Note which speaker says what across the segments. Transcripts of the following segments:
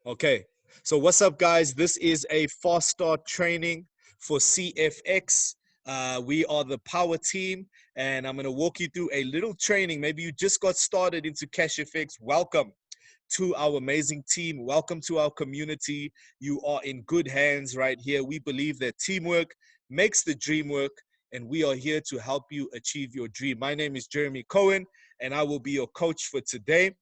Speaker 1: Okay, so what's up, guys? This is a fast start training for CFX. We are the power team, and I'm going to walk you through a little training. Maybe you just got started into CashFX. Welcome to our amazing team. Welcome to our community. You are in good hands right here. We believe that teamwork makes the dream work, and we are here to help you achieve your dream. My name is Jeremy Cohen, and I will be your coach for today.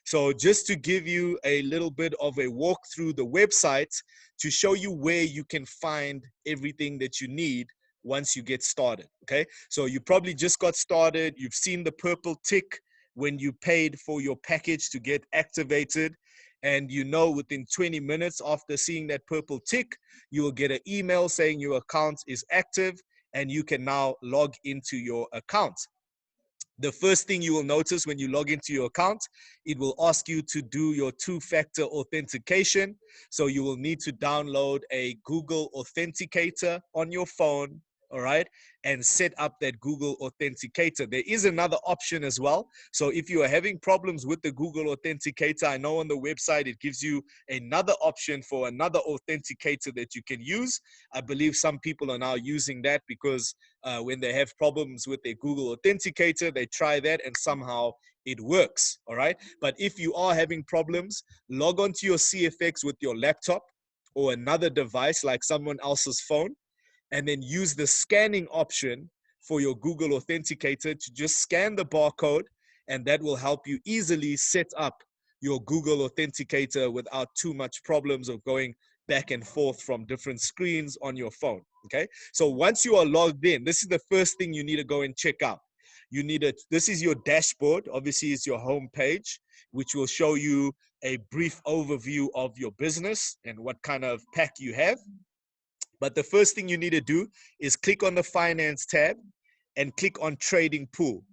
Speaker 1: So just to give you a little bit of a walk through the website to show you where you can find everything that you need once you get started, okay? So you probably just got started. You've seen the purple tick when you paid for your package to get activated. And you know within 20 minutes after seeing that purple tick, you will get an email saying your account is active and you can now log into your account. The first thing you will notice when you log into your account, it will ask you to do your two-factor authentication. So you will need to download a Google Authenticator on your phone, all right, and set up that Google Authenticator. There is another option as well. So if you are having problems with the Google Authenticator, I know on the website it gives you another option for another authenticator that you can use. I believe some people are now using that because when they have problems with their Google Authenticator, they try that and somehow it works, all right? But if you are having problems, log on to your CFX with your laptop or another device like someone else's phone, and then use the scanning option for your Google Authenticator to just scan the barcode, and that will help you easily set up your Google Authenticator without too much problems of going back and forth from different screens on your phone, okay? So once you are logged in, this is the first thing you need to go and check out. You need this is your dashboard. Obviously, it's your home page, which will show you a brief overview of your business and what kind of pack you have. But the first thing you need to do is click on the finance tab and click on trading pool.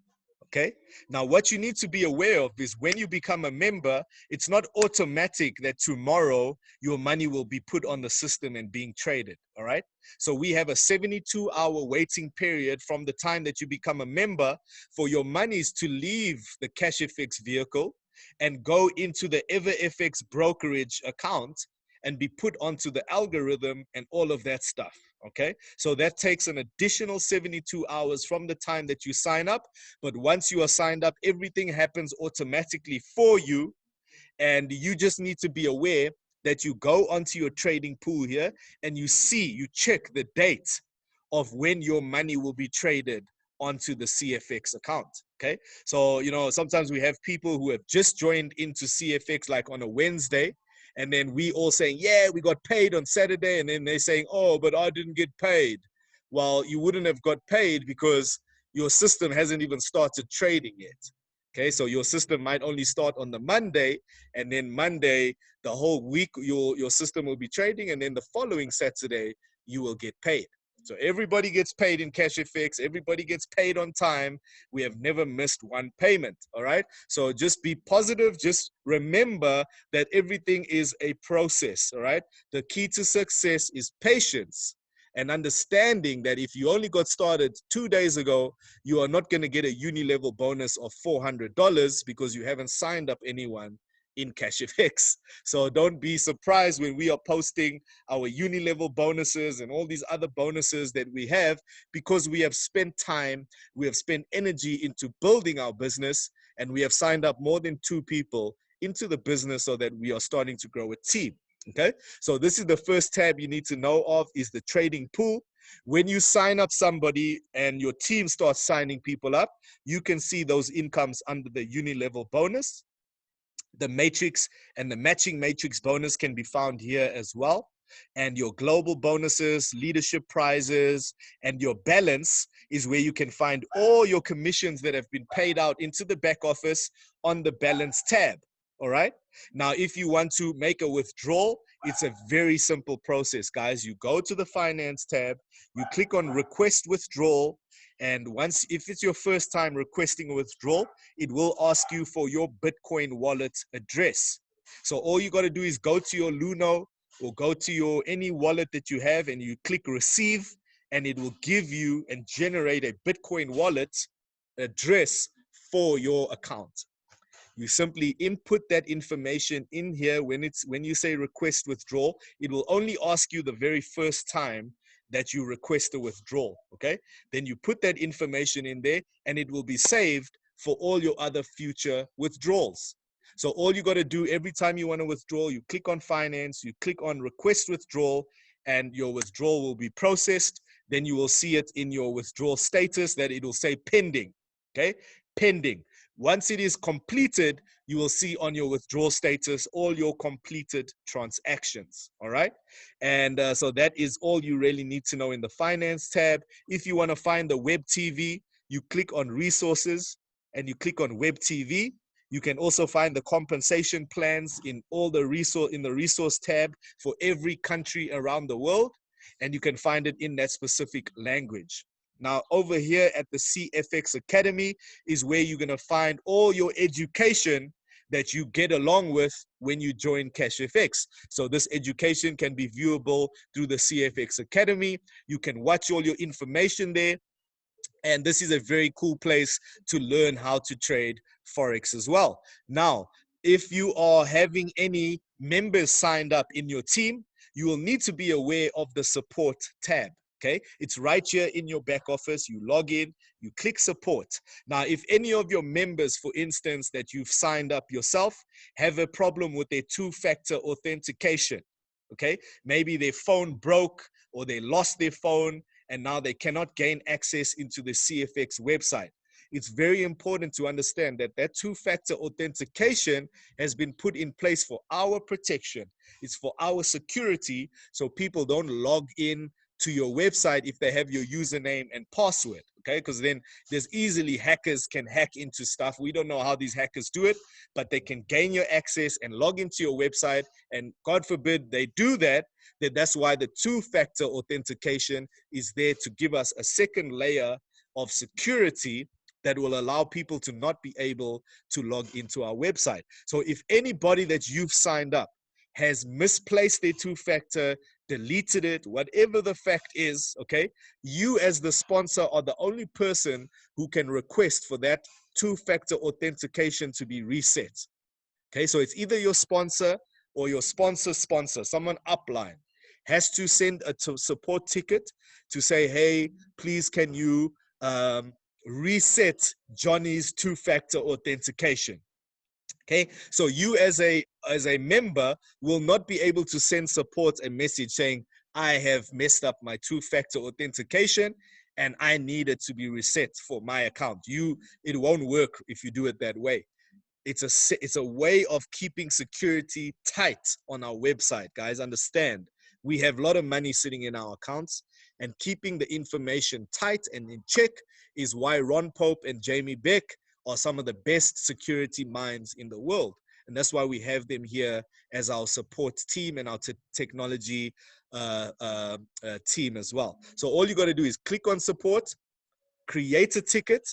Speaker 1: Okay. Now, what you need to be aware of is when you become a member, it's not automatic that tomorrow your money will be put on the system and being traded. All right. So we have a 72-hour waiting period from the time that you become a member for your monies to leave the CashFX vehicle and go into the EverFX brokerage account and be put onto the algorithm and all of that stuff. Okay, so that takes an additional 72 hours from the time that you sign up. But once you are signed up, everything happens automatically for you. And you just need to be aware that you go onto your trading pool here and you check the date of when your money will be traded onto the CFX account. Okay, so sometimes we have people who have just joined into CFX like on a Wednesday, and then we all saying, yeah, we got paid on Saturday, and then they're saying, oh, but I didn't get paid. Well, you wouldn't have got paid because your system hasn't even started trading yet. Okay, so your system might only start on the Monday, and then Monday, the whole week, your system will be trading, and then the following Saturday, you will get paid. So everybody gets paid in CashFX. Everybody gets paid on time. We have never missed one payment, all right? So just be positive. Just remember that everything is a process, all right? The key to success is patience and understanding that if you only got started 2 days ago, you are not going to get a uni-level bonus of $400 because you haven't signed up anyone in CashFX. So don't be surprised when we are posting our uni-level bonuses and all these other bonuses that we have, because we have spent time, we have spent energy into building our business, and we have signed up more than 2 people into the business so that we are starting to grow a team. Okay, so this is the first tab you need to know of, is the trading pool. When you sign up somebody and your team starts signing people up, you can see those incomes under the uni-level bonus. The matrix and the matching matrix bonus can be found here as well. And your global bonuses, leadership prizes, and your balance is where you can find all your commissions that have been paid out into the back office on the balance tab. All right. Now, if you want to make a withdrawal, it's a very simple process, guys. You go to the finance tab, you click on request withdrawal. And if it's your first time requesting a withdrawal, it will ask you for your Bitcoin wallet address. So all you got to do is go to your Luno or go to any wallet that you have, and you click receive, and it will give you and generate a Bitcoin wallet address for your account. You simply input that information in here. When you say request withdrawal, it will only ask you the very first time that you request a withdrawal. Okay, then you put that information in there, and it will be saved for all your other future withdrawals. So all you got to do every time you want to withdraw, you click on finance, you click on request withdrawal, and your withdrawal will be processed. Then you will see it in your withdrawal status that it will say pending. Okay, pending. Once it is completed, you will see on your withdrawal status all your completed transactions. All right. And so that is all you really need to know in the finance tab. If you want to find the web TV, you click on resources and you click on web TV. You can also find the compensation plans in all the resource tab for every country around the world, and you can find it in that specific language. Now, over here at the CFX Academy is where you're going to find all your education that you get along with when you join CashFX. So this education can be viewable through the CFX Academy. You can watch all your information there. And this is a very cool place to learn how to trade Forex as well. Now, if you are having any members signed up in your team, you will need to be aware of the support tab. Okay, it's right here in your back office. You log in, you click support. Now, if any of your members, for instance, that you've signed up yourself, have a problem with their two-factor authentication, okay, maybe their phone broke or they lost their phone and now they cannot gain access into the CFX website. It's very important to understand that that two-factor authentication has been put in place for our protection. It's for our security, so people don't log in to your website if they have your username and password, okay? Because then there's easily hackers can hack into stuff. We don't know how these hackers do it, but they can gain your access and log into your website, and God forbid they do that, then that's why the two-factor authentication is there to give us a second layer of security that will allow people to not be able to log into our website. So if anybody that you've signed up has misplaced their two-factor, deleted it, whatever the fact is, okay, you as the sponsor are the only person who can request for that two-factor authentication to be reset. Okay, so it's either your sponsor or your sponsor, someone upline, has to send a support ticket to say, hey, please can you reset Johnny's two-factor authentication. Okay, so you as a member will not be able to send support a message saying, I have messed up my two-factor authentication and I need it to be reset for my account. It won't work if you do it that way. It's a way of keeping security tight on our website, guys. Understand, we have a lot of money sitting in our accounts, and keeping the information tight and in check is why Ron Pope and Jamie Beck are some of the best security minds in the world. And that's why we have them here as our support team and our technology team as well. So all you got to do is click on support, create a ticket,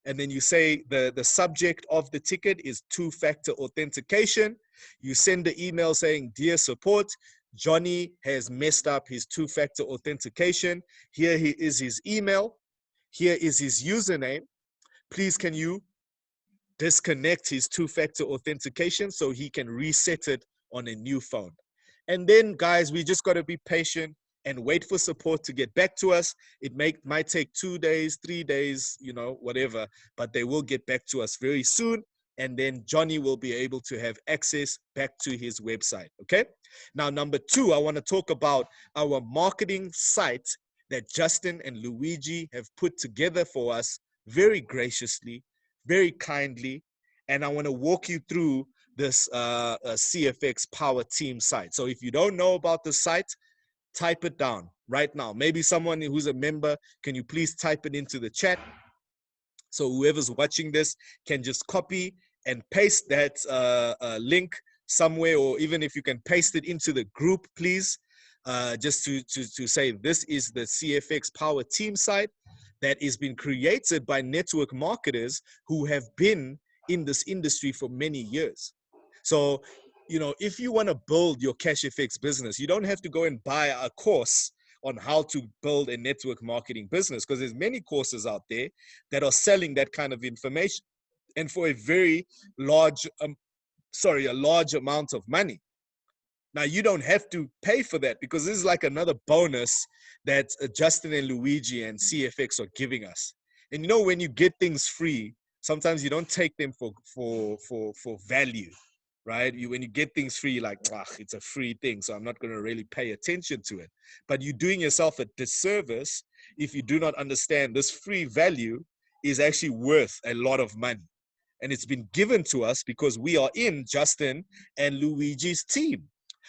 Speaker 1: and then you say the subject of the ticket is two-factor authentication. You send the email saying, dear support, Johnny has messed up his two-factor authentication. Here is his email. Here is his username. Please, can you disconnect his two-factor authentication so he can reset it on a new phone? And then, guys, we just got to be patient and wait for support to get back to us. It might take 2 days, 3 days, whatever, but they will get back to us very soon. And then Johnny will be able to have access back to his website. Okay. Now, number 2, I want to talk about our marketing site that Justin and Luigi have put together for us very graciously, very kindly. And I want to walk you through this CFX Power Team site. So if you don't know about the site, type it down right now. Maybe someone who's a member, can you please type it into the chat? So whoever's watching this can just copy and paste that link somewhere, or even if you can paste it into the group, please, just to say this is the CFX Power Team site that has been created by network marketers who have been in this industry for many years. So, if you want to build your CashFX business, you don't have to go and buy a course on how to build a network marketing business, because there's many courses out there that are selling that kind of information. and for a very large, a large amount of money. Now, you don't have to pay for that because this is like another bonus that Justin and Luigi and CFX are giving us. And you know, when you get things free, sometimes you don't take them for value, right? When you get things free, you're like, it's a free thing, so I'm not going to really pay attention to it. But you're doing yourself a disservice if you do not understand this free value is actually worth a lot of money. And it's been given to us because we are in Justin and Luigi's team.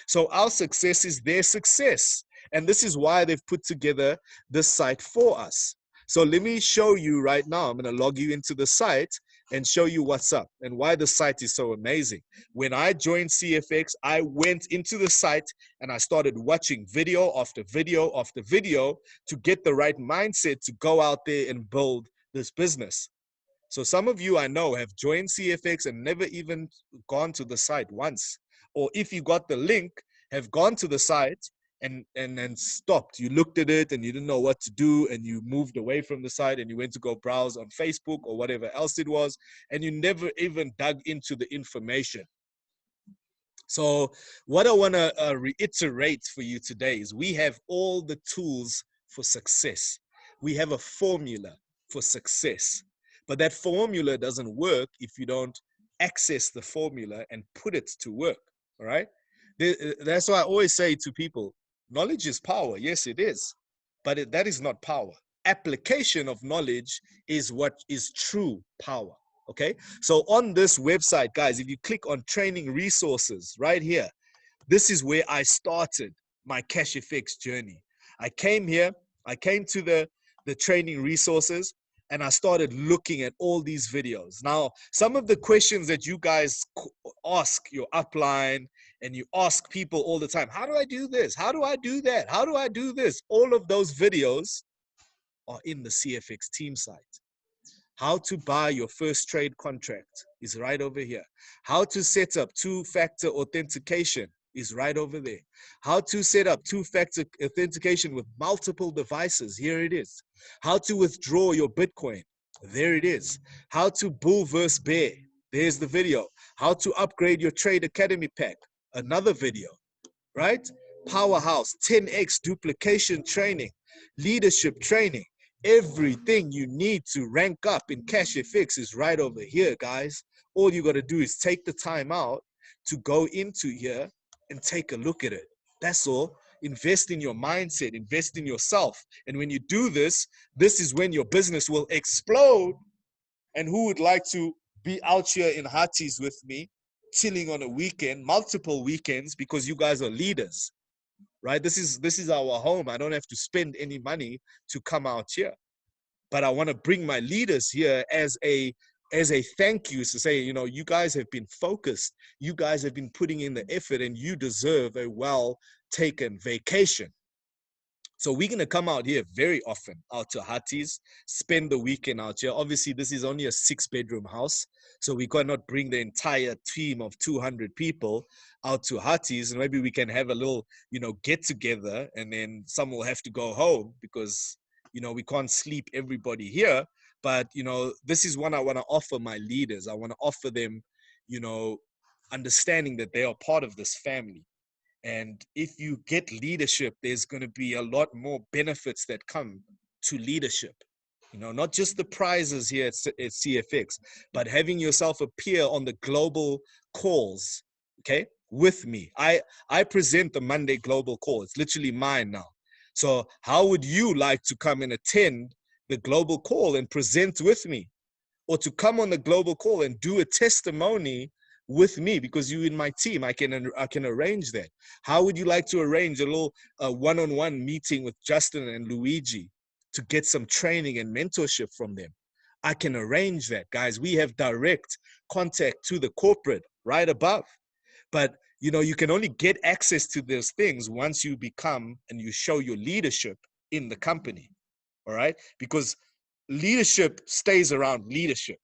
Speaker 1: So our success is their success. And this is why they've put together this site for us. So let me show you right now. I'm going to log you into the site and show you what's up and why the site is so amazing. When I joined CFX, I went into the site and I started watching video after video after video to get the right mindset to go out there and build this business. So some of you I know have joined CFX and never even gone to the site once. Or if you got the link, have gone to the site and then stopped. You looked at it and you didn't know what to do and you moved away from the site and you went to go browse on Facebook or whatever else it was, and you never even dug into the information. So what I want to reiterate for you today is we have all the tools for success. We have a formula for success. But that formula doesn't work if you don't access the formula and put it to work, all right? That's why I always say to people, knowledge is power. Yes, it is. But that is not power. Application of knowledge is what is true power, okay? So on this website, guys, if you click on training resources right here, this is where I started my CashFX journey. I came here, I came to the training resources, and I started looking at all these videos. Now, some of the questions that you guys ask your upline and you ask people all the time, how do I do this? How do I do that? How do I do this? All of those videos are in the CFX team site. How to buy your first trade contract is right over here. How to set up two-factor authentication is right over there. How to set up two-factor authentication with multiple devices, here it is. How to withdraw your Bitcoin, there it is. How to bull versus bear, there's the video. How to upgrade your Trade Academy pack, another video, right? Powerhouse, 10x duplication training, leadership training. Everything you need to rank up in CashFX is right over here, guys. All you got to do is take the time out to go into here and take a look at it. That's all. Invest in your mindset, invest in yourself. And when you do this, this is when your business will explode. And who would like to be out here in Hatis with me, chilling on a weekend, multiple weekends, because you guys are leaders, right? This is our home. I don't have to spend any money to come out here. But I want to bring my leaders here as a thank you to say, you know, you guys have been focused. You guys have been putting in the effort and you deserve a well-taken vacation. So we're going to come out here very often, out to Hatis, spend the weekend out here. Obviously, this is only a 6-bedroom house, so we cannot bring the entire team of 200 people out to Hatis. And maybe we can have a little, you know, get together, and then some will have to go home because, you know, we can't sleep everybody here. But, you know, this is what I want to offer my leaders. I want to offer them, you know, understanding that they are part of this family. And if you get leadership, there's going to be a lot more benefits that come to leadership. You know, not just the prizes here at CFX, but having yourself appear on the global calls, okay, with me. I present the Monday global call. It's literally mine now. So how would you like to come and attend the global call and present with me? Or to come on the global call and do a testimony with me, because you're in my team. I can arrange that. How would you like to arrange a little one-on-one meeting with Justin and Luigi to get some training and mentorship from them? I can arrange that, guys. We have direct contact to the corporate right above. But, you know, you can only get access to those things once you become and you show your leadership in the company, all right? Because leadership stays around leadership.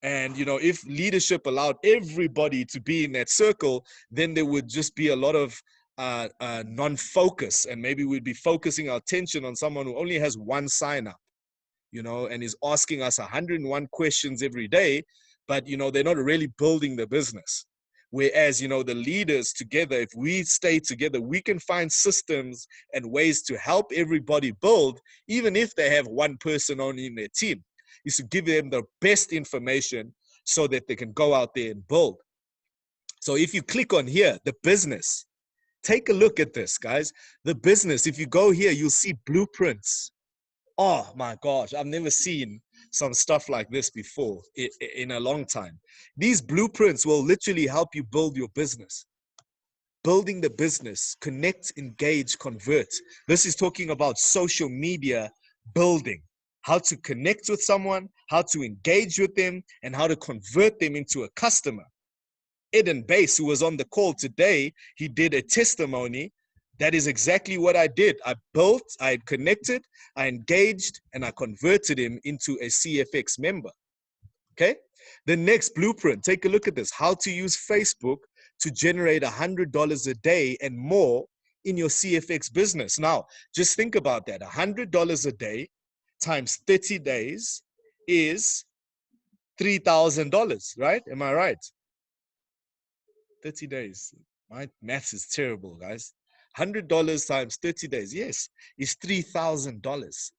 Speaker 1: And, you know, if leadership allowed everybody to be in that circle, then there would just be a lot of non-focus. And maybe we'd be focusing our attention on someone who only has one sign up, you know, and is asking us 101 questions every day, but they're not really building the business. Whereas the leaders together, if we stay together, we can find systems and ways to help everybody build, even if they have one person only in their team, is to give them the best information so that they can go out there and build. So if you click on here, the business, take a look at this, guys. The business, if you go here, you'll see blueprints. Oh my gosh, I've never seen some stuff like this before in a long time. These blueprints will literally help you build your business. Building the business, connect, engage, convert. This is talking about social media building, how to connect with someone, how to engage with them, and how to convert them into a customer. Eden Base, who was on the call today, he did a testimony. That is exactly what I did. I built, I connected, I engaged, and I converted him into a CFX member. Okay? The next blueprint, take a look at this. How to use Facebook to generate $100 a day and more in your CFX business. Now, just think about that. $100 a day times 30 days is $3,000, right? Am I right? 30 days. My maths is terrible, guys. $100 times 30 days, yes, is $3,000.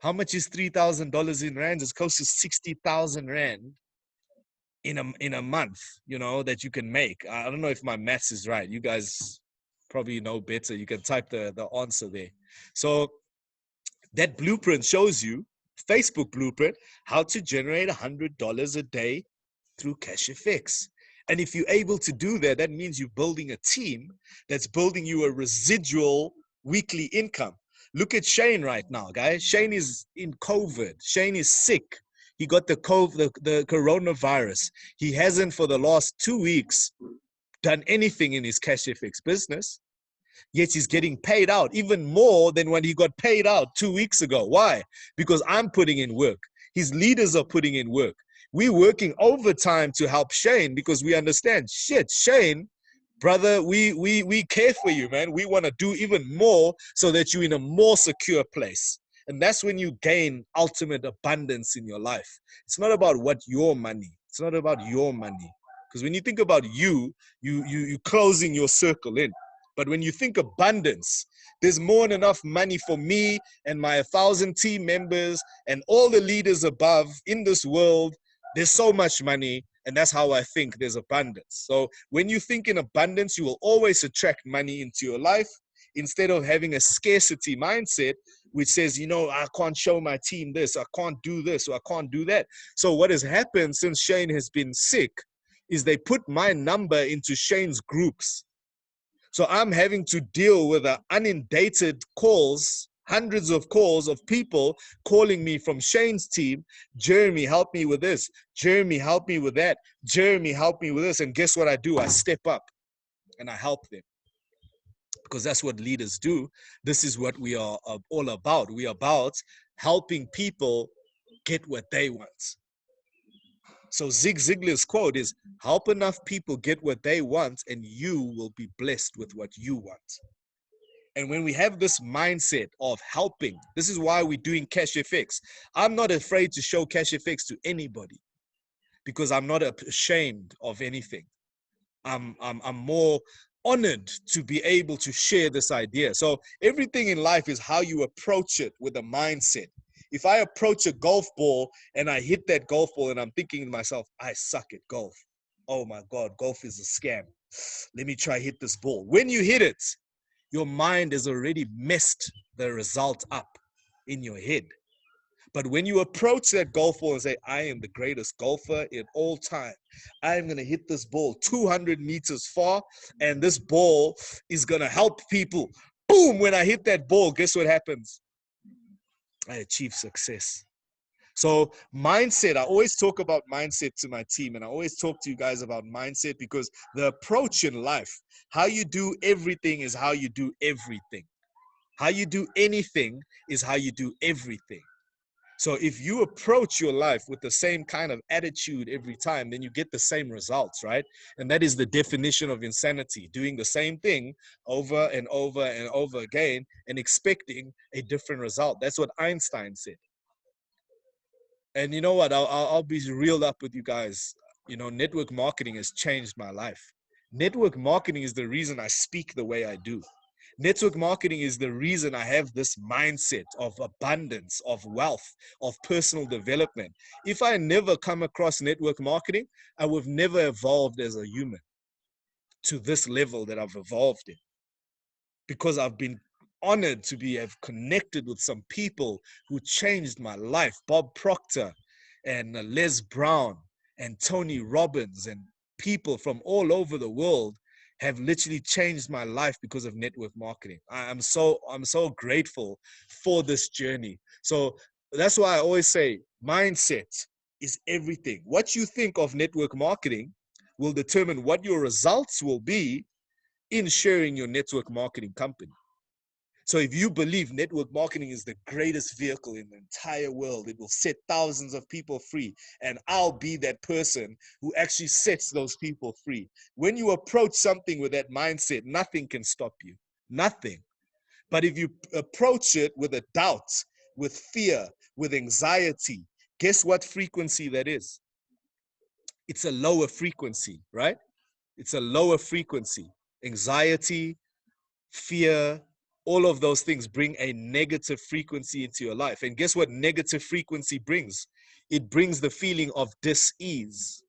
Speaker 1: How much is $3,000 in rands? It's close to 60,000 rand in a month, that you can make. I don't know if my maths is right. You guys probably know better. You can type the answer there. So that blueprint shows you, Facebook blueprint, how to generate $100 a day through CashFX. And if you're able to do that, that means you're building a team that's building you a residual weekly income. Look at Shane right now, guys. Shane is in COVID. Shane is sick. He got the coronavirus. He hasn't for the last 2 weeks done anything in his CashFX business. Yet he's getting paid out even more than when he got paid out 2 weeks ago. Why? Because I'm putting in work. His leaders are putting in work. We're working overtime to help Shane because we understand, shit, Shane, brother, we care for you, man. We want to do even more so that you're in a more secure place. And that's when you gain ultimate abundance in your life. It's not about what your money. It's not about your money. Because when you think about you closing your circle in. But when you think abundance, there's more than enough money for me and my 1,000 team members and all the leaders above in this world. There's so much money, and that's how I think there's abundance. So when you think in abundance, you will always attract money into your life instead of having a scarcity mindset, which says, I can't show my team this, I can't do this, or I can't do that. So what has happened since Shane has been sick is they put my number into Shane's groups. So I'm having to deal with inundated calls, hundreds of calls of people calling me from Shane's team. Jeremy, help me with this. Jeremy, help me with that. Jeremy, help me with this. And guess what I do? I step up and I help them. Because that's what leaders do. This is what we are all about. We are about helping people get what they want. So Zig Ziglar's quote is, help enough people get what they want and you will be blessed with what you want. And when we have this mindset of helping, this is why we're doing CashFX. I'm not afraid to show CashFX to anybody because I'm not ashamed of anything. I'm more honored to be able to share this idea. So everything in life is how you approach it with a mindset. If I approach a golf ball and I hit that golf ball and I'm thinking to myself, I suck at golf. Oh my God, golf is a scam. Let me try hit this ball. When you hit it, your mind has already messed the result up in your head. But when you approach that golf ball and say, I am the greatest golfer in all time, I'm going to hit this ball 200 meters far, and this ball is going to help people. Boom! When I hit that ball, guess what happens? I achieve success. So mindset, I always talk about mindset to my team, and I always talk to you guys about mindset because the approach in life, how you do everything is how you do everything. How you do anything is how you do everything. So if you approach your life with the same kind of attitude every time, then you get the same results, right? And that is the definition of insanity, doing the same thing over and over and over again and expecting a different result. That's what Einstein said. And you know what? I'll be real up with you guys. You know, network marketing has changed my life. Network marketing is the reason I speak the way I do. Network marketing is the reason I have this mindset of abundance, of wealth, of personal development. If I never come across network marketing, I would have never evolved as a human to this level that I've evolved in, because I've been honored to be have connected with some people who changed my life. Bob Proctor and Les Brown and Tony Robbins and people from all over the world have literally changed my life because of network marketing. I'm so grateful for this journey. So that's why I always say mindset is everything. What you think of network marketing will determine what your results will be in sharing your network marketing company. So if you believe network marketing is the greatest vehicle in the entire world, it will set thousands of people free, and I'll be that person who actually sets those people free. When you approach something with that mindset, nothing can stop you. Nothing. But if you approach it with a doubt, with fear, with anxiety, guess what frequency that is? It's a lower frequency, right? It's a lower frequency. Anxiety, fear, all of those things bring a negative frequency into your life. And guess what negative frequency brings? It brings the feeling of dis-ease.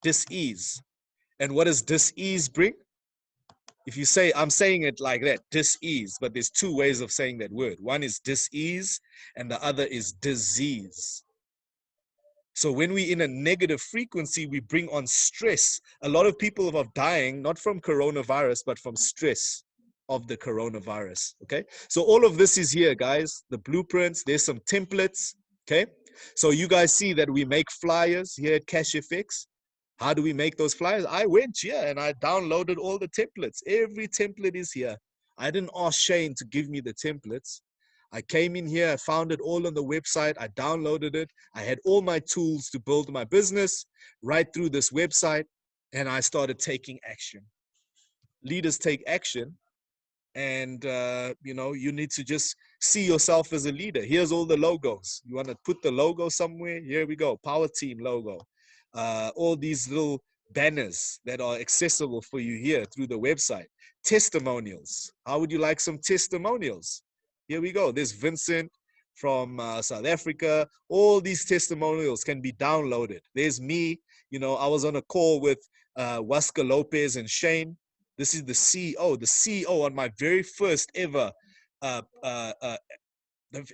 Speaker 1: Dis-ease. And what does dis-ease bring? If you say, I'm saying it like that, dis-ease, but there's two ways of saying that word. One is dis-ease and the other is disease. So when we're in a negative frequency, we bring on stress. A lot of people are dying, not from coronavirus, but from stress of the coronavirus. Okay. So all of this is here, guys. The blueprints, there's some templates. Okay. So you guys see that we make flyers here at CashFX. How do we make those flyers? I went here and I downloaded all the templates. Every template is here. I didn't ask Shane to give me the templates. I came in here, I found it all on the website, I downloaded it. I had all my tools to build my business right through this website, and I started taking action. Leaders take action, and you need to just see yourself as a leader. Here's all the logos. You want to put the logo somewhere? Here we go, Power Team logo. All these little banners that are accessible for you here through the website. Testimonials. How would you like some testimonials? Here we go. There's Vincent from South Africa. All these testimonials can be downloaded. There's me. I was on a call with Waska Lopez and Shane. This is the CEO. The CEO on my very first ever, the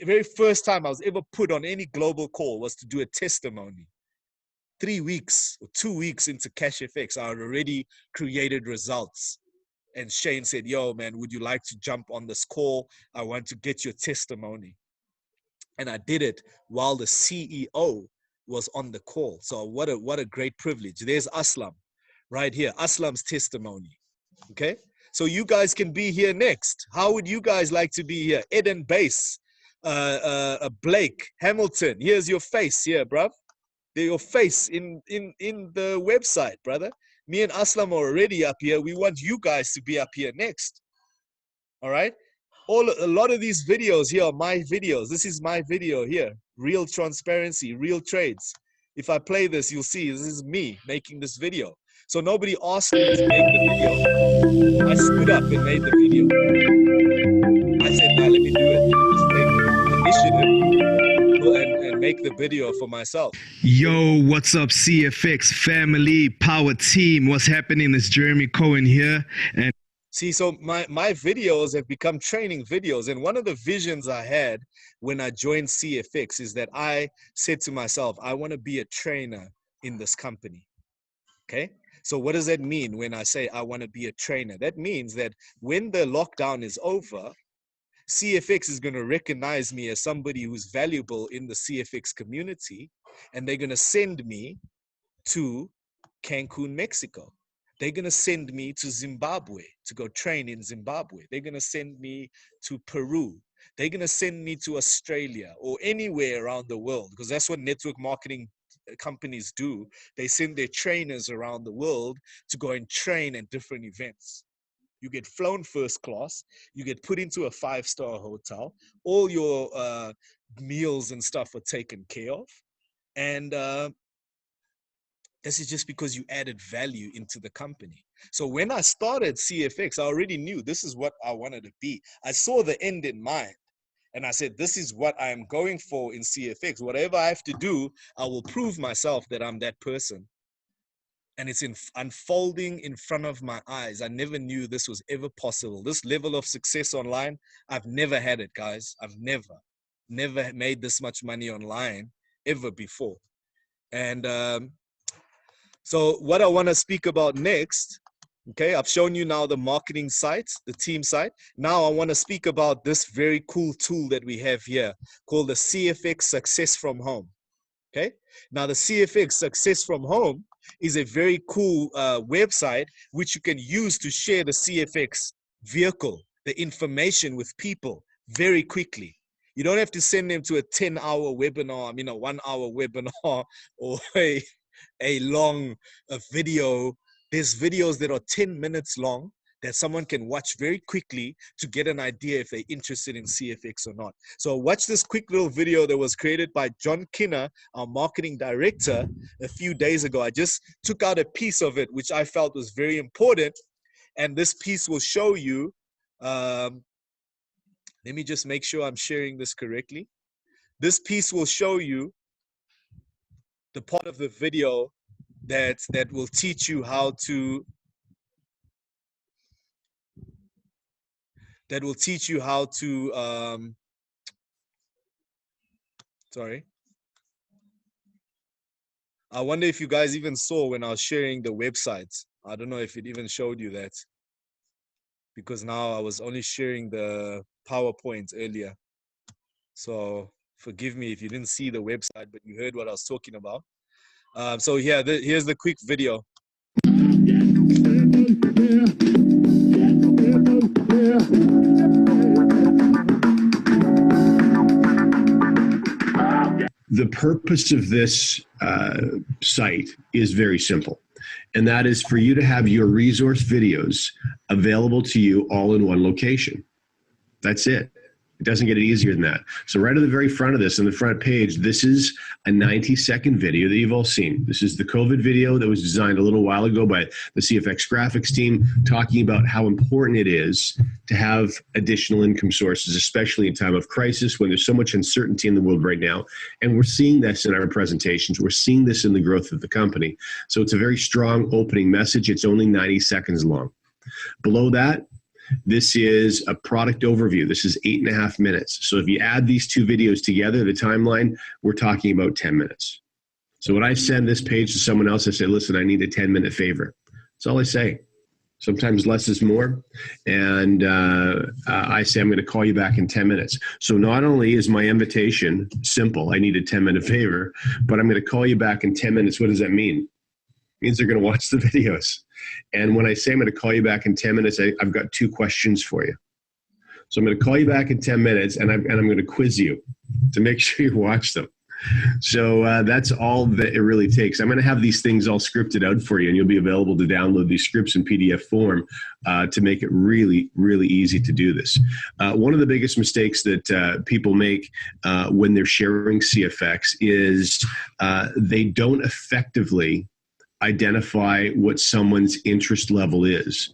Speaker 1: very first time I was ever put on any global call was to do a testimony. 3 weeks or 2 weeks into CashFX, I had already created results. And Shane said, yo, man, would you like to jump on this call? I want to get your testimony. And I did it while the CEO was on the call. So what a great privilege. There's Aslam right here, Aslam's testimony. Okay. So you guys can be here next. How would you guys like to be here? Eden Base, Blake, Hamilton. Here's your face here, bruv. Your face in the website, brother. Me and Aslam are already up here. We want you guys to be up here next. All right. A lot of these videos here are my videos. This is my video here. Real transparency, real trades. If I play this, you'll see this is me making this video. So nobody asked me to make the video. I stood up and made the video. I said, nah, let me do it. Let me just take initiative and make the video for myself.
Speaker 2: Yo, what's up, CFX family, power team? What's happening? It's Jeremy Cohen here. And
Speaker 1: see, so my videos have become training videos. And one of the visions I had when I joined CFX is that I said to myself, I want to be a trainer in this company. Okay. So what does that mean when I say I want to be a trainer? That means that when the lockdown is over, CFX is going to recognize me as somebody who's valuable in the CFX community, and they're going to send me to Cancun, Mexico. They're going to send me to Zimbabwe to go train in Zimbabwe. They're going to send me to Peru. They're going to send me to Australia or anywhere around the world, because that's what network marketing companies do. They send their trainers around the world to go and train at different events. You get flown first class, you get put into a 5-star hotel, all your meals and stuff are taken care of. And this is just because you added value into the company. So when I started CFX, I already knew this is what I wanted to be. I saw the end in mind. And I said, this is what I am going for in CFX. Whatever I have to do, I will prove myself that I'm that person. And it's unfolding in front of my eyes. I never knew this was ever possible. This level of success online, I've never had it, guys. I've never made this much money online ever before. And so what I want to speak about next, okay, I've shown you now the marketing site, the team site. Now I want to speak about this very cool tool that we have here called the CFX Success from Home. Okay, now the CFX Success from Home is a very cool website which you can use to share the CFX vehicle, the information with people very quickly. You don't have to send them to a 10-hour webinar, I mean a 1-hour webinar or a long video. There's videos that are 10 minutes long that someone can watch very quickly to get an idea if they're interested in CFX or not. So watch this quick little video that was created by John Kinner, our marketing director, a few days ago. I just took out a piece of it, which I felt was very important. And this piece will show you, let me just make sure I'm sharing this correctly. This piece will show you the part of the video that will teach you how to sorry. I wonder if you guys even saw when I was sharing the websites. I don't know if it even showed you that, because now I was only sharing the PowerPoint earlier. So forgive me if you didn't see the website, but you heard what I was talking about. So yeah, here's the quick video.
Speaker 3: The purpose of this site is very simple, and that is for you to have your resource videos available to you all in one location. That's it. It doesn't get any easier than that. So right at the very front of this, on the front page, this is a 90-second video that you've all seen. This is the COVID video that was designed a little while ago by the CFX graphics team, talking about how important it is to have additional income sources, especially in time of crisis when there's so much uncertainty in the world right now. And we're seeing this in our presentations. We're seeing this in the growth of the company. So it's a very strong opening message. It's only 90 seconds long. Below that, this is a product overview. This is 8.5 minutes. So if you add these two videos together, the timeline, we're talking about 10 minutes. So when I send this page to someone else, I say, listen, I need a 10-minute favor. That's all I say. Sometimes less is more. And I say, I'm going to call you back in 10 minutes. So not only is my invitation simple, I need a 10-minute favor, but I'm going to call you back in 10 minutes. What does that mean? It means they're going to watch the videos. And when I say I'm going to call you back in 10 minutes, I've got two questions for you. So I'm going to call you back in 10 minutes, and I'm going to quiz you to make sure you watch them. So that's all that it really takes. I'm going to have these things all scripted out for you, and you'll be available to download these scripts in PDF form to make it really, really easy to do this. One of the biggest mistakes that people make when they're sharing CFX is they don't effectively identify what someone's interest level is.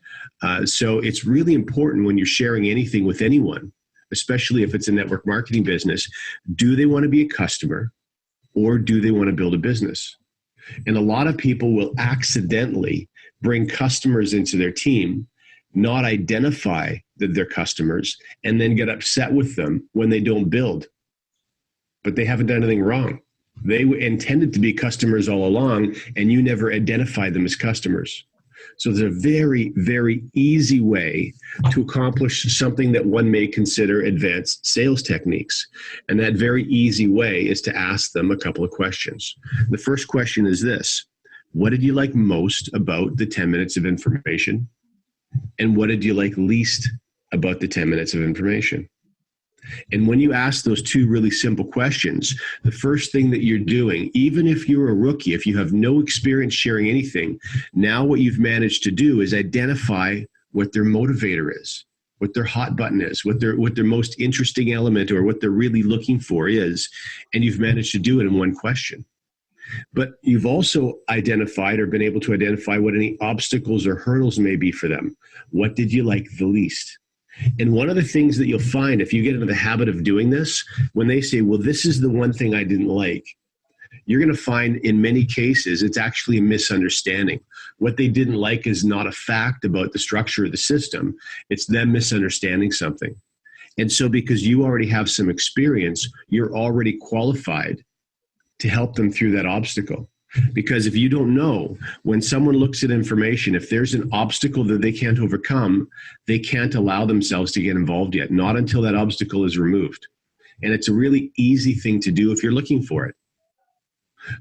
Speaker 3: So it's really important when you're sharing anything with anyone, especially if it's a network marketing business, do they want to be a customer or do they want to build a business? And a lot of people will accidentally bring customers into their team, not identify that they're customers, and then get upset with them when they don't build. But they haven't done anything wrong. They intended to be customers all along, and you never identified them as customers. So there's a very, very easy way to accomplish something that one may consider advanced sales techniques. And that very easy way is to ask them a couple of questions. The first question is this: what did you like most about the 10 minutes of information? And what did you like least about the 10 minutes of information? And when you ask those two really simple questions, the first thing that you're doing, even if you're a rookie, if you have no experience sharing anything, now what you've managed to do is identify what their motivator is, what their hot button is, what their most interesting element or what they're really looking for is, and you've managed to do it in one question. But you've also identified or been able to identify what any obstacles or hurdles may be for them. What did you like the least? And one of the things that you'll find if you get into the habit of doing this, when they say, well, this is the one thing I didn't like, you're going to find in many cases it's actually a misunderstanding. What they didn't like is not a fact about the structure of the system. It's them misunderstanding something. And so because you already have some experience, you're already qualified to help them through that obstacle. Because if you don't know, when someone looks at information, if there's an obstacle that they can't overcome, they can't allow themselves to get involved yet, not until that obstacle is removed. And it's a really easy thing to do if you're looking for it.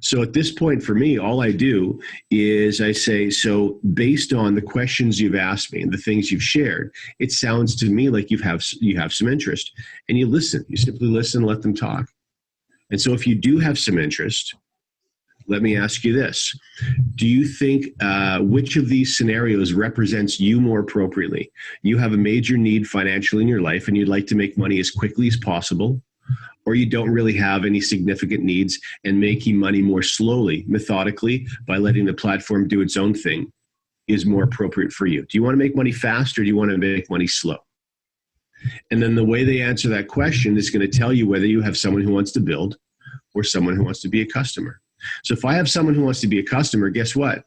Speaker 3: So at this point for me, all I do is I say, so based on the questions you've asked me and the things you've shared, it sounds to me like you have some interest. And you listen. You simply listen, let them talk. And so if you do have some interest, let me ask you this. Do you think which of these scenarios represents you more appropriately? You have a major need financially in your life and you'd like to make money as quickly as possible, or you don't really have any significant needs and making money more slowly, methodically, by letting the platform do its own thing is more appropriate for you? Do you want to make money fast or do you want to make money slow? And then the way they answer that question is going to tell you whether you have someone who wants to build or someone who wants to be a customer. So if I have someone who wants to be a customer, guess what?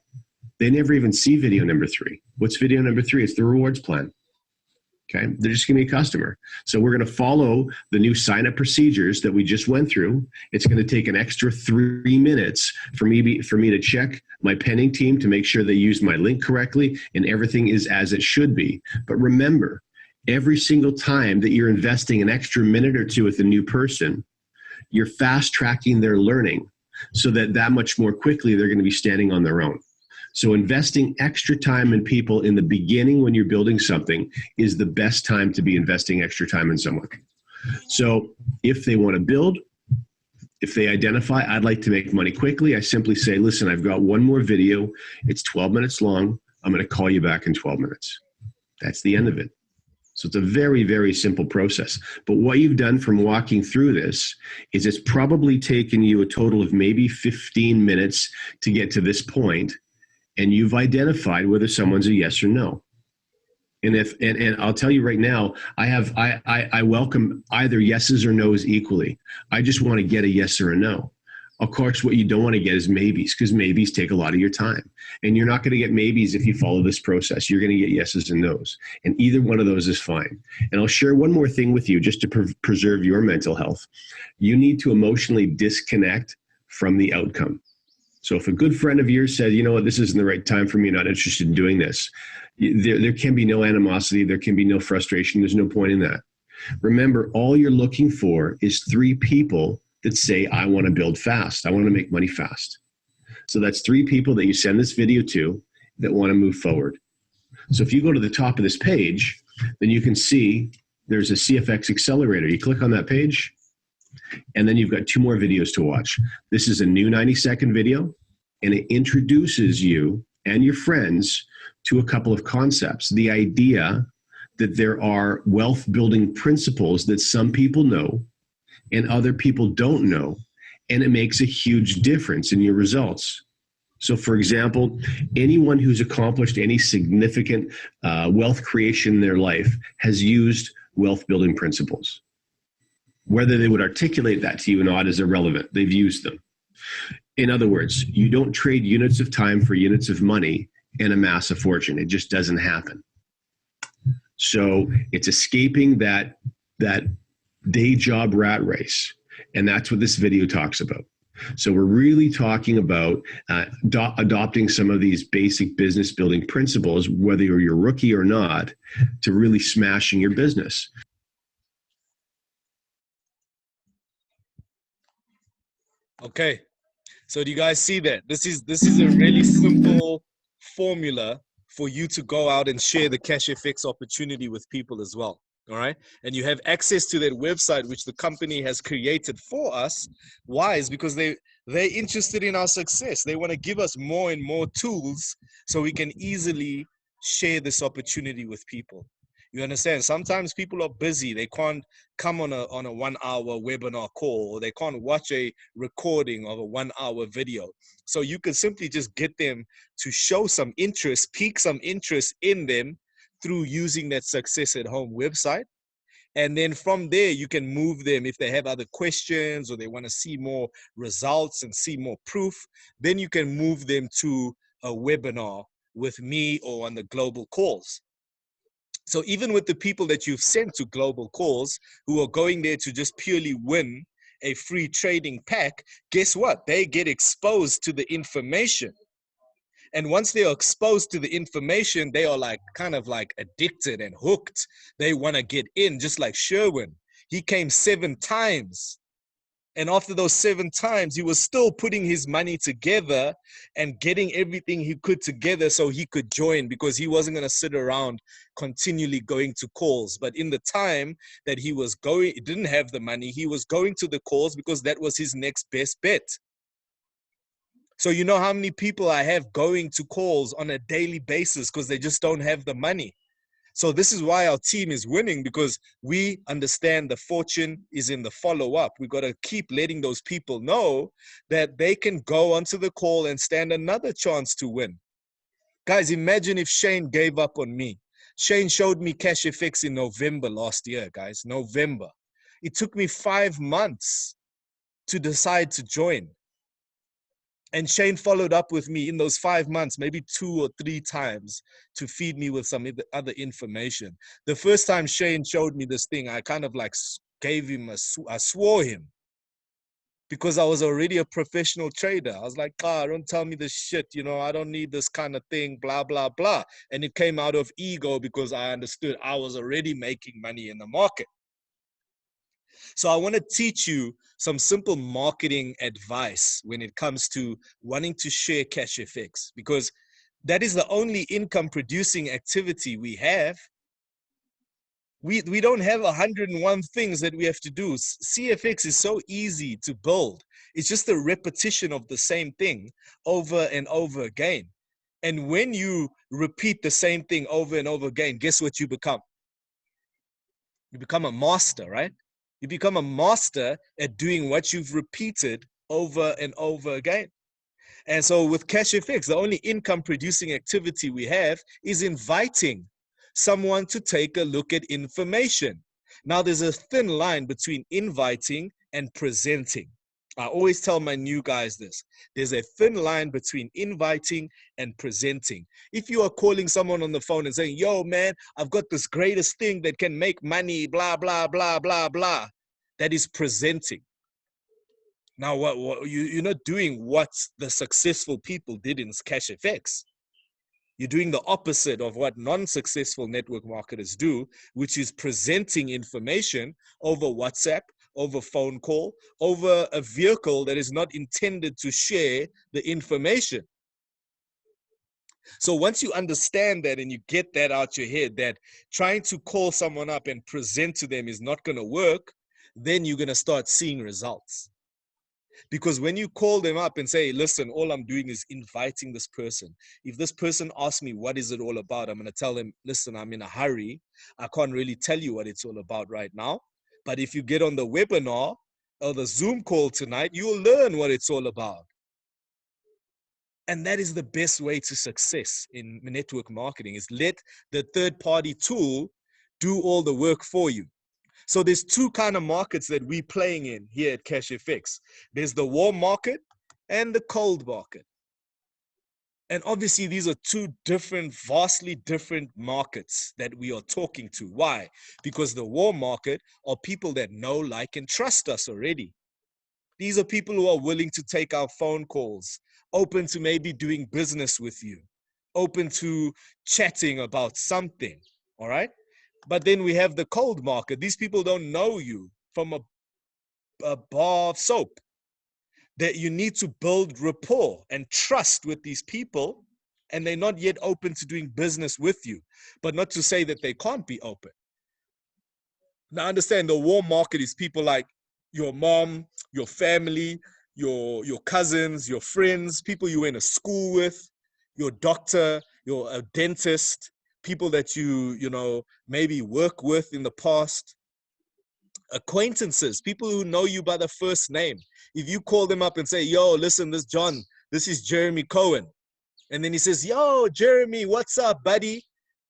Speaker 3: They never even see video number 3. What's video number 3? It's the rewards plan. Okay, they're just going to be a customer. So we're going to follow the new sign-up procedures that we just went through. It's going to take an extra 3 minutes for me to check my pending team to make sure they use my link correctly and everything is as it should be. But remember, every single time that you're investing an extra minute or two with a new person, you're fast-tracking their learning so that much more quickly they're going to be standing on their own. So investing extra time in people in the beginning when you're building something is the best time to be investing extra time in someone. So if they want to build, if they identify, I'd like to make money quickly, I simply say, listen, I've got one more video. It's 12 minutes long. I'm going to call you back in 12 minutes. That's the end of it. So it's a very, very simple process. But what you've done from walking through this is it's probably taken you a total of maybe 15 minutes to get to this point. And you've identified whether someone's a yes or no. And I'll tell you right now, I welcome either yeses or nos equally. I just want to get a yes or a no. Of course, what you don't want to get is maybes, because maybes take a lot of your time. And you're not going to get maybes if you follow this process. You're going to get yeses and nos. And either one of those is fine. And I'll share one more thing with you just to preserve your mental health. You need to emotionally disconnect from the outcome. So if a good friend of yours said, you know what, this isn't the right time for me, not interested in doing this, there can be no animosity, there can be no frustration, there's no point in that. Remember, all you're looking for is 3 people that say, I want to build fast, I want to make money fast. So that's 3 people that you send this video to that want to move forward. So if you go to the top of this page, then you can see there's a CFX accelerator. You click on that page, and then you've got 2 more videos to watch. This is a new 90-second video, and it introduces you and your friends to a couple of concepts. The idea that there are wealth building principles that some people know and other people don't know, and it makes a huge difference in your results. So for example, anyone who's accomplished any significant wealth creation in their life has used wealth building principles. Whether they would articulate that to you or not is irrelevant. They've used them. In other words, you don't trade units of time for units of money and amass a fortune. It just doesn't happen. So it's escaping that day job rat race. And that's what this video talks about. So we're really talking about adopting some of these basic business building principles, whether you're a rookie or not, to really smashing your business.
Speaker 1: Okay, so do you guys see that? This is a really simple formula for you to go out and share the CashFX opportunity with people as well. All right, and you have access to that website which the company has created for us. Why? Is because they're interested in our success. They want to give us more and more tools so we can easily share this opportunity with people. You understand? Sometimes people are busy. They can't come on a 1 hour webinar call, or they can't watch a recording of a 1 hour video. So you can simply just get them to show some interest, pique some interest in them through using that Success at Home website. And then from there, you can move them if they have other questions or they want to see more results and see more proof. Then you can move them to a webinar with me or on the global calls. So even with the people that you've sent to global calls who are going there to just purely win a free trading pack, guess what? They get exposed to the information. And once they are exposed to the information, they are like kind of like addicted and hooked. They want to get in, just like Sherwin. He came 7 times. And after those 7 times, he was still putting his money together and getting everything he could together so he could join, because he wasn't going to sit around continually going to calls. But in the time that he was going, he didn't have the money, he was going to the calls because that was his next best bet. So you know how many people I have going to calls on a daily basis because they just don't have the money. So this is why our team is winning, because we understand the fortune is in the follow-up. We got to keep letting those people know that they can go onto the call and stand another chance to win. Guys, imagine if Shane gave up on me. Shane showed me Cash FX in November last year, guys, November. It took me 5 months to decide to join. And Shane followed up with me in those 5 months, maybe 2 or 3 times, to feed me with some other information. The first time Shane showed me this thing, I kind of like gave him I swore him, because I was already a professional trader. I was like, don't tell me this shit, I don't need this kind of thing, blah, blah, blah. And it came out of ego because I understood I was already making money in the market. So I want to teach you some simple marketing advice when it comes to wanting to share Cash FX, because that is the only income producing activity we have. We don't have 101 things that we have to do. CFX is so easy to build. It's just a repetition of the same thing over and over again. And when you repeat the same thing over and over again, guess what you become? You become a master, right? You become a master at doing what you've repeated over and over again. And so with Cash FX, the only income producing activity we have is inviting someone to take a look at information. Now, there's a thin line between inviting and presenting. I always tell my new guys this. There's a thin line between inviting and presenting. If you are calling someone on the phone and saying, yo, man, I've got this greatest thing that can make money, blah, blah, blah, blah, blah, that is presenting. Now, you're not doing what the successful people did in Cash FX. You're doing the opposite of what non-successful network marketers do, which is presenting information over WhatsApp, over phone call, over a vehicle that is not intended to share the information. So once you understand that and you get that out your head, that trying to call someone up and present to them is not going to work, then you're going to start seeing results. Because when you call them up and say, listen, all I'm doing is inviting this person. If this person asks me, what is it all about? I'm going to tell them, listen, I'm in a hurry. I can't really tell you what it's all about right now. But if you get on the webinar or the Zoom call tonight, you'll learn what it's all about. And that is the best way to success in network marketing, is let the third-party tool do all the work for you. So there's 2 kind of markets that we're playing in here at Cash FX. There's the warm market and the cold market. And obviously these are 2 different, vastly different markets that we are talking to. Why? Because the warm market are people that know, like, and trust us already. These are people who are willing to take our phone calls, open to maybe doing business with you, open to chatting about something, all right? But then we have the cold market. These people don't know you from a bar of soap. That you need to build rapport and trust with these people, and they're not yet open to doing business with you. But not to say that they can't be open. Now understand, the warm market is people like your mom, your family, your cousins, your friends, people you went to school with, your doctor, your dentist, people that you know, maybe work with in the past, acquaintances, people who know you by the first name. If you call them up and say, yo, listen, this is Jeremy Cohen. And then he says, yo, Jeremy, what's up, buddy?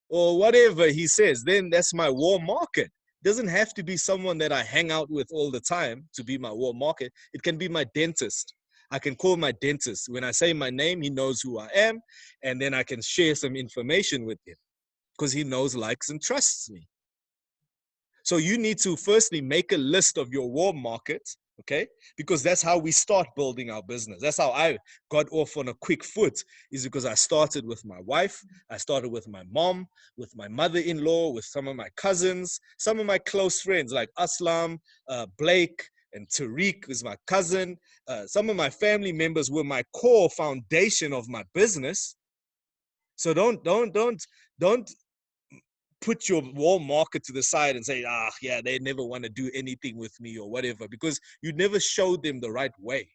Speaker 1: Or whatever he says, then that's my warm market. It doesn't have to be someone that I hang out with all the time to be my warm market. It can be my dentist. I can call my dentist. When I say my name, he knows who I am, and then I can share some information with him because he knows, likes, and trusts me. So you need to firstly make a list of your warm market, okay? Because that's how we start building our business. That's how I got off on a quick foot, is because I started with my wife, I started with my mom, with my mother-in-law, with some of my cousins, some of my close friends like Aslam, Blake, and Tariq is my cousin. Some of my family members were my core foundation of my business. So don't put your warm market to the side and say, yeah, they never want to do anything with me or whatever, because you never showed them the right way.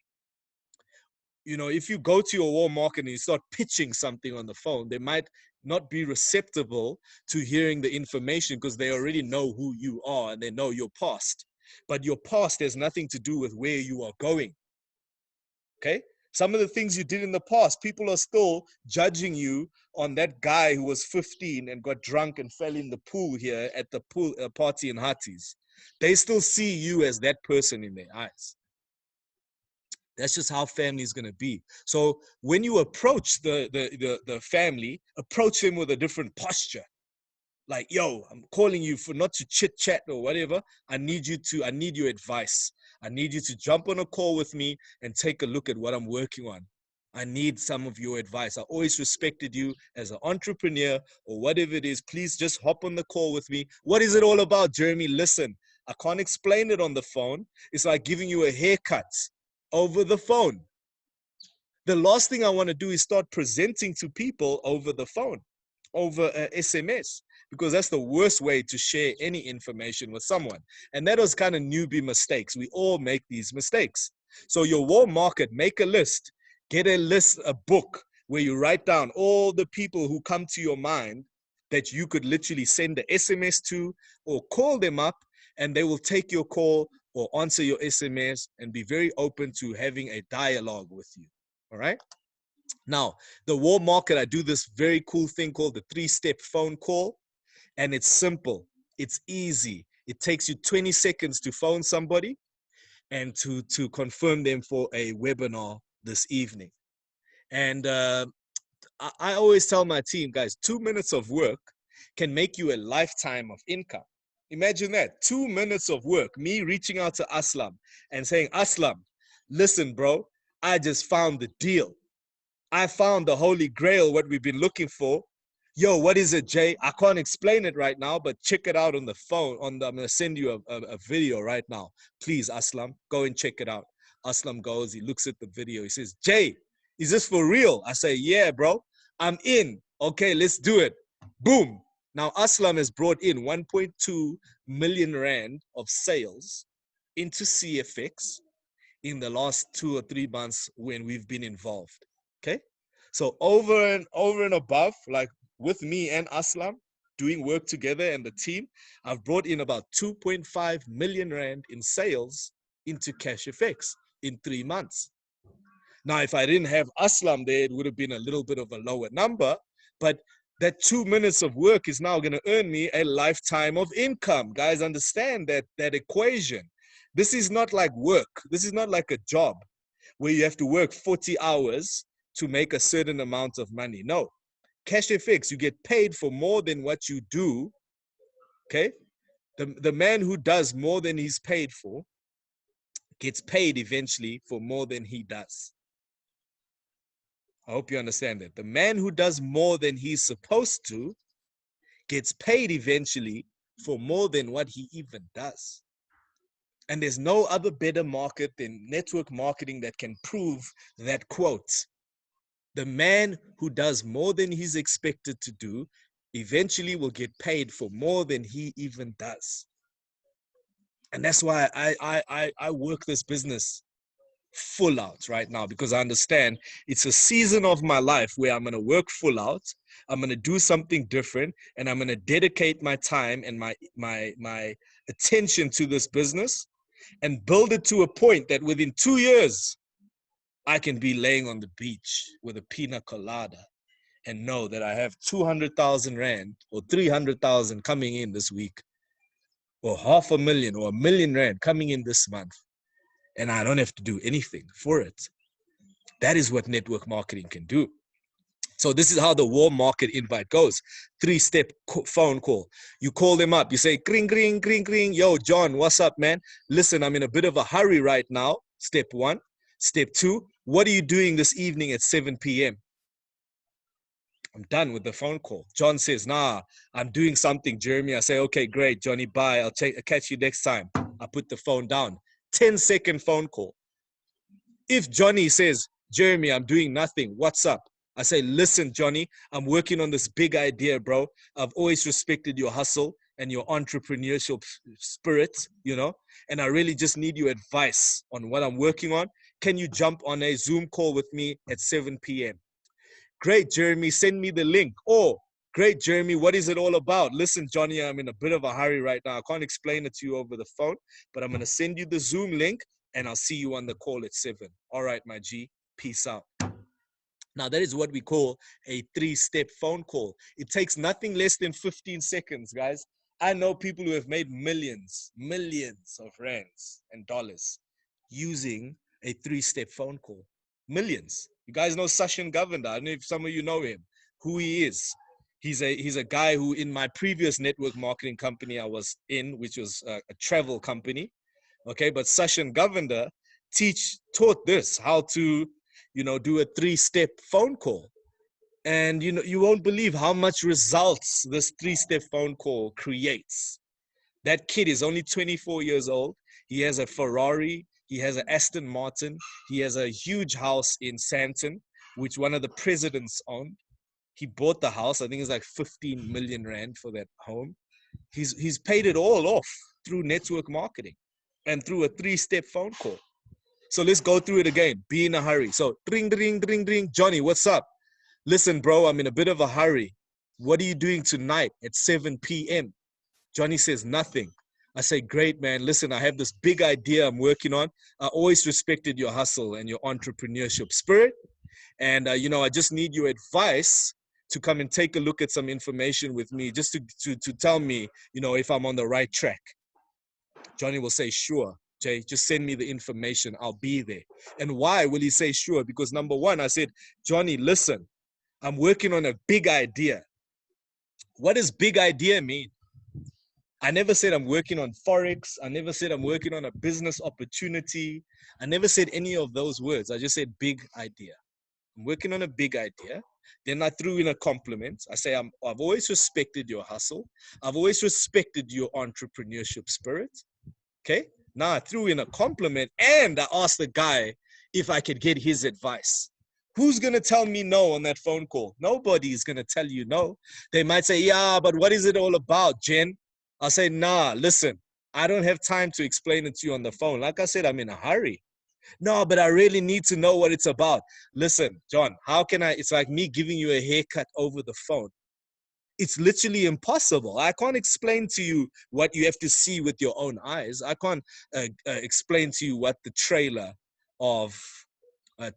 Speaker 1: You know, if you go to your warm market and you start pitching something on the phone, they might not be receptive to hearing the information because they already know who you are and they know your past. But your past has nothing to do with where you are going. Okay? Some of the things you did in the past, people are still judging you on that guy who was 15 and got drunk and fell in the pool here at the pool party in Hatties. They still see you as that person in their eyes. That's just how family is going to be. So when you approach the family, approach them with a different posture. Like, yo, I'm calling you for not to chit chat or whatever. I need your advice. I need you to jump on a call with me and take a look at what I'm working on. I need some of your advice. I always respected you as an entrepreneur or whatever it is. Please just hop on the call with me. What is it all about, Jeremy? Listen, I can't explain it on the phone. It's like giving you a haircut over the phone. The last thing I want to do is start presenting to people over the phone, over SMS, because that's the worst way to share any information with someone. And that was kind of newbie mistakes. We all make these mistakes. So your warm market, make a list, get a book where you write down all the people who come to your mind that you could literally send the SMS to or call them up, and they will take your call or answer your SMS and be very open to having a dialogue with you. All right. Now, the warm market, I do this very cool thing called the 3-step phone call. And it's simple. It's easy. It takes you 20 seconds to phone somebody and to confirm them for a webinar this evening. And I always tell my team, guys, 2 minutes of work can make you a lifetime of income. Imagine that, 2 minutes of work, me reaching out to Aslam and saying, Aslam, listen, bro, I just found the deal. I found the holy grail, what we've been looking for. Yo, what is it, Jay? I can't explain it right now, but check it out on the phone. I'm going to send you a video right now. Please, Aslam, go and check it out. Aslam goes, he looks at the video. He says, Jay, is this for real? I say, yeah, bro, I'm in. Okay, let's do it. Boom. Now, Aslam has brought in 1.2 million Rand of sales into CFX in the last 2 or 3 months when we've been involved. Okay. So over and above, like with me and Aslam doing work together and the team, I've brought in about 2.5 million Rand in sales into CashFX in 3 months. Now, if I didn't have Aslam there, it would have been a little bit of a lower number, but that 2 minutes of work is now going to earn me a lifetime of income. Guys, understand that equation. This is not like work. This is not like a job where you have to work 40 hours to make a certain amount of money. No. CashFX, you get paid for more than what you do. Okay? The man who does more than he's paid for gets paid eventually for more than he does. I hope you understand that. The man who does more than he's supposed to gets paid eventually for more than what he even does. And there's no other better market than network marketing that can prove that quote. The man who does more than he's expected to do eventually will get paid for more than he even does. And that's why I work this business full out right now because I understand it's a season of my life where I'm going to work full out. I'm going to do something different, and I'm going to dedicate my time and my attention to this business and build it to a point that within 2 years, I can be laying on the beach with a pina colada and know that I have 200,000 Rand or 300,000 coming in this week, or 500,000 or 1,000,000 Rand coming in this month. And I don't have to do anything for it. That is what network marketing can do. So this is how the warm market invite goes. 3-step phone call. You call them up. You say, gring, gring, gring, gring. Yo, John, what's up, man? Listen, I'm in a bit of a hurry right now. Step 1. Step 2, what are you doing this evening at 7 p.m.? I'm done with the phone call. John says, nah, I'm doing something, Jeremy. I say, okay, great, Johnny, bye. I'll catch you next time. I put the phone down. 10-second phone call. If Johnny says, Jeremy, I'm doing nothing, what's up? I say, listen, Johnny, I'm working on this big idea, bro. I've always respected your hustle and your entrepreneurship spirit, you know, and I really just need your advice on what I'm working on. Can you jump on a Zoom call with me at 7 p.m.? Great, Jeremy, send me the link. Oh, great, Jeremy, what is it all about? Listen, Johnny, I'm in a bit of a hurry right now. I can't explain it to you over the phone, but I'm going to send you the Zoom link and I'll see you on the call at 7. All right, my G, peace out. Now, that is what we call a 3-step phone call. It takes nothing less than 15 seconds, guys. I know people who have made millions of rands and dollars using a 3-step phone call. Millions. You guys know Sachin Govender. I don't know if some of you know him, who he is. He's a guy who, in my previous network marketing company I was in, which was a travel company, okay, but Sachin Govender taught this, how to, you know, do a 3-step phone call. And, you know, you won't believe how much results this 3-step phone call creates. That kid is only 24 years old. He has a Ferrari. He has an Aston Martin. He has a huge house in Sandton, which one of the presidents owned. He bought the house. I think it's like 15 million Rand for that home. He's paid it all off through network marketing and through a 3-step phone call. So let's go through it again. Be in a hurry. So ring, ring, ring, ring. Johnny, what's up? Listen, bro, I'm in a bit of a hurry. What are you doing tonight at 7 p.m.? Johnny says, nothing. I say, great, man. Listen, I have this big idea I'm working on. I always respected your hustle and your entrepreneurship spirit. And, you know, I just need your advice to come and take a look at some information with me, just to tell me, you know, if I'm on the right track. Johnny will say, sure, Jay, just send me the information. I'll be there. And why will he say sure? Because number one, I said, Johnny, listen, I'm working on a big idea. What does big idea mean? I never said I'm working on Forex. I never said I'm working on a business opportunity. I never said any of those words. I just said big idea. I'm working on a big idea. Then I threw in a compliment. I say, I've always respected your hustle. I've always respected your entrepreneurship spirit. Okay. Now I threw in a compliment and I asked the guy if I could get his advice. Who's going to tell me no on that phone call? Nobody is going to tell you no. They might say, yeah, but what is it all about, Jen? I'll say, nah, listen, I don't have time to explain it to you on the phone. Like I said, I'm in a hurry. No, but I really need to know what it's about. Listen, John, how can I? It's like me giving you a haircut over the phone. It's literally impossible. I can't explain to you what you have to see with your own eyes. I can't explain to you what the trailer of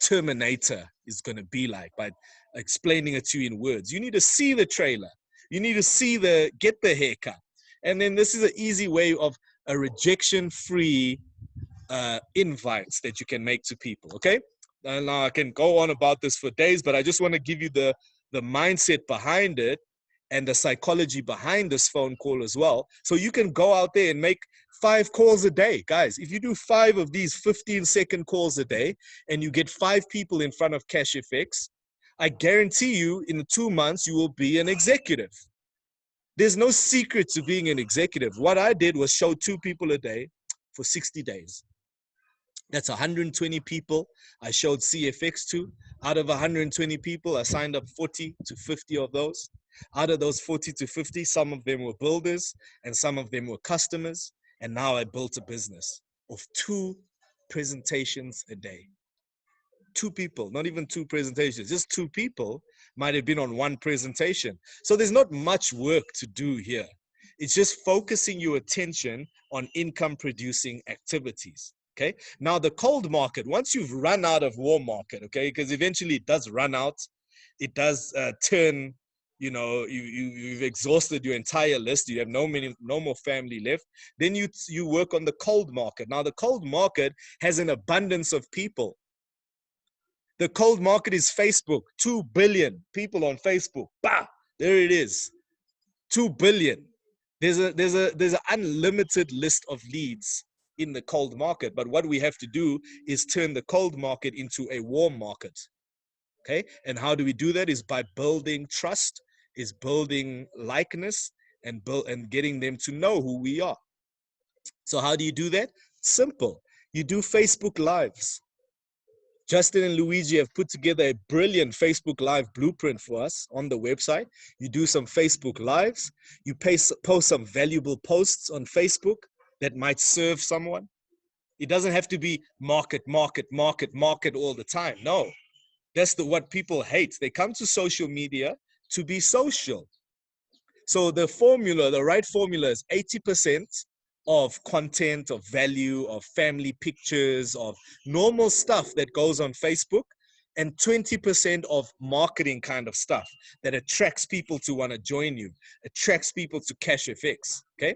Speaker 1: Terminator is going to be like by explaining it to you in words. You need to see the trailer. You need to get the haircut. And then this is an easy way of a rejection-free invites that you can make to people, okay? And now I can go on about this for days, but I just want to give you the mindset behind it and the psychology behind this phone call as well. So you can go out there and make 5 calls a day. Guys, if you do 5 of these 15-second calls a day and you get 5 people in front of CashFX, I guarantee you in 2 months, you will be an executive. There's no secret to being an executive. What I did was show 2 people a day for 60 days. That's 120 people I showed CFX to. Out of 120 people, I signed up 40 to 50 of those. Out of those 40 to 50, some of them were builders and some of them were customers. And now I built a business of 2 presentations a day. 2 people, not even 2 presentations, just 2 people might have been on 1 presentation. So there's not much work to do here. It's just focusing your attention on income producing activities. Okay. Now the cold market, once you've run out of warm market, okay, because eventually it does run out, it does turn, you know, you've exhausted your entire list, you have no more family left, then you work on the cold market. Now the cold market has an abundance of people. The cold market is Facebook, 2 billion people on Facebook. Bah, there it is, 2 billion. There's an unlimited list of leads in the cold market. But what we have to do is turn the cold market into a warm market. Okay, and how do we do that? Is by building trust, is building likeness, and getting them to know who we are. So how do you do that? Simple. You do Facebook Lives. Justin and Luigi have put together a brilliant Facebook Live blueprint for us on the website. You do some Facebook Lives. You post some valuable posts on Facebook that might serve someone. It doesn't have to be market all the time. No, that's what people hate. They come to social media to be social. So the right formula is 80% of content, of value, of family pictures, of normal stuff that goes on Facebook, and 20% of marketing kind of stuff that attracts people to want to join you, attracts people to CashFX, okay?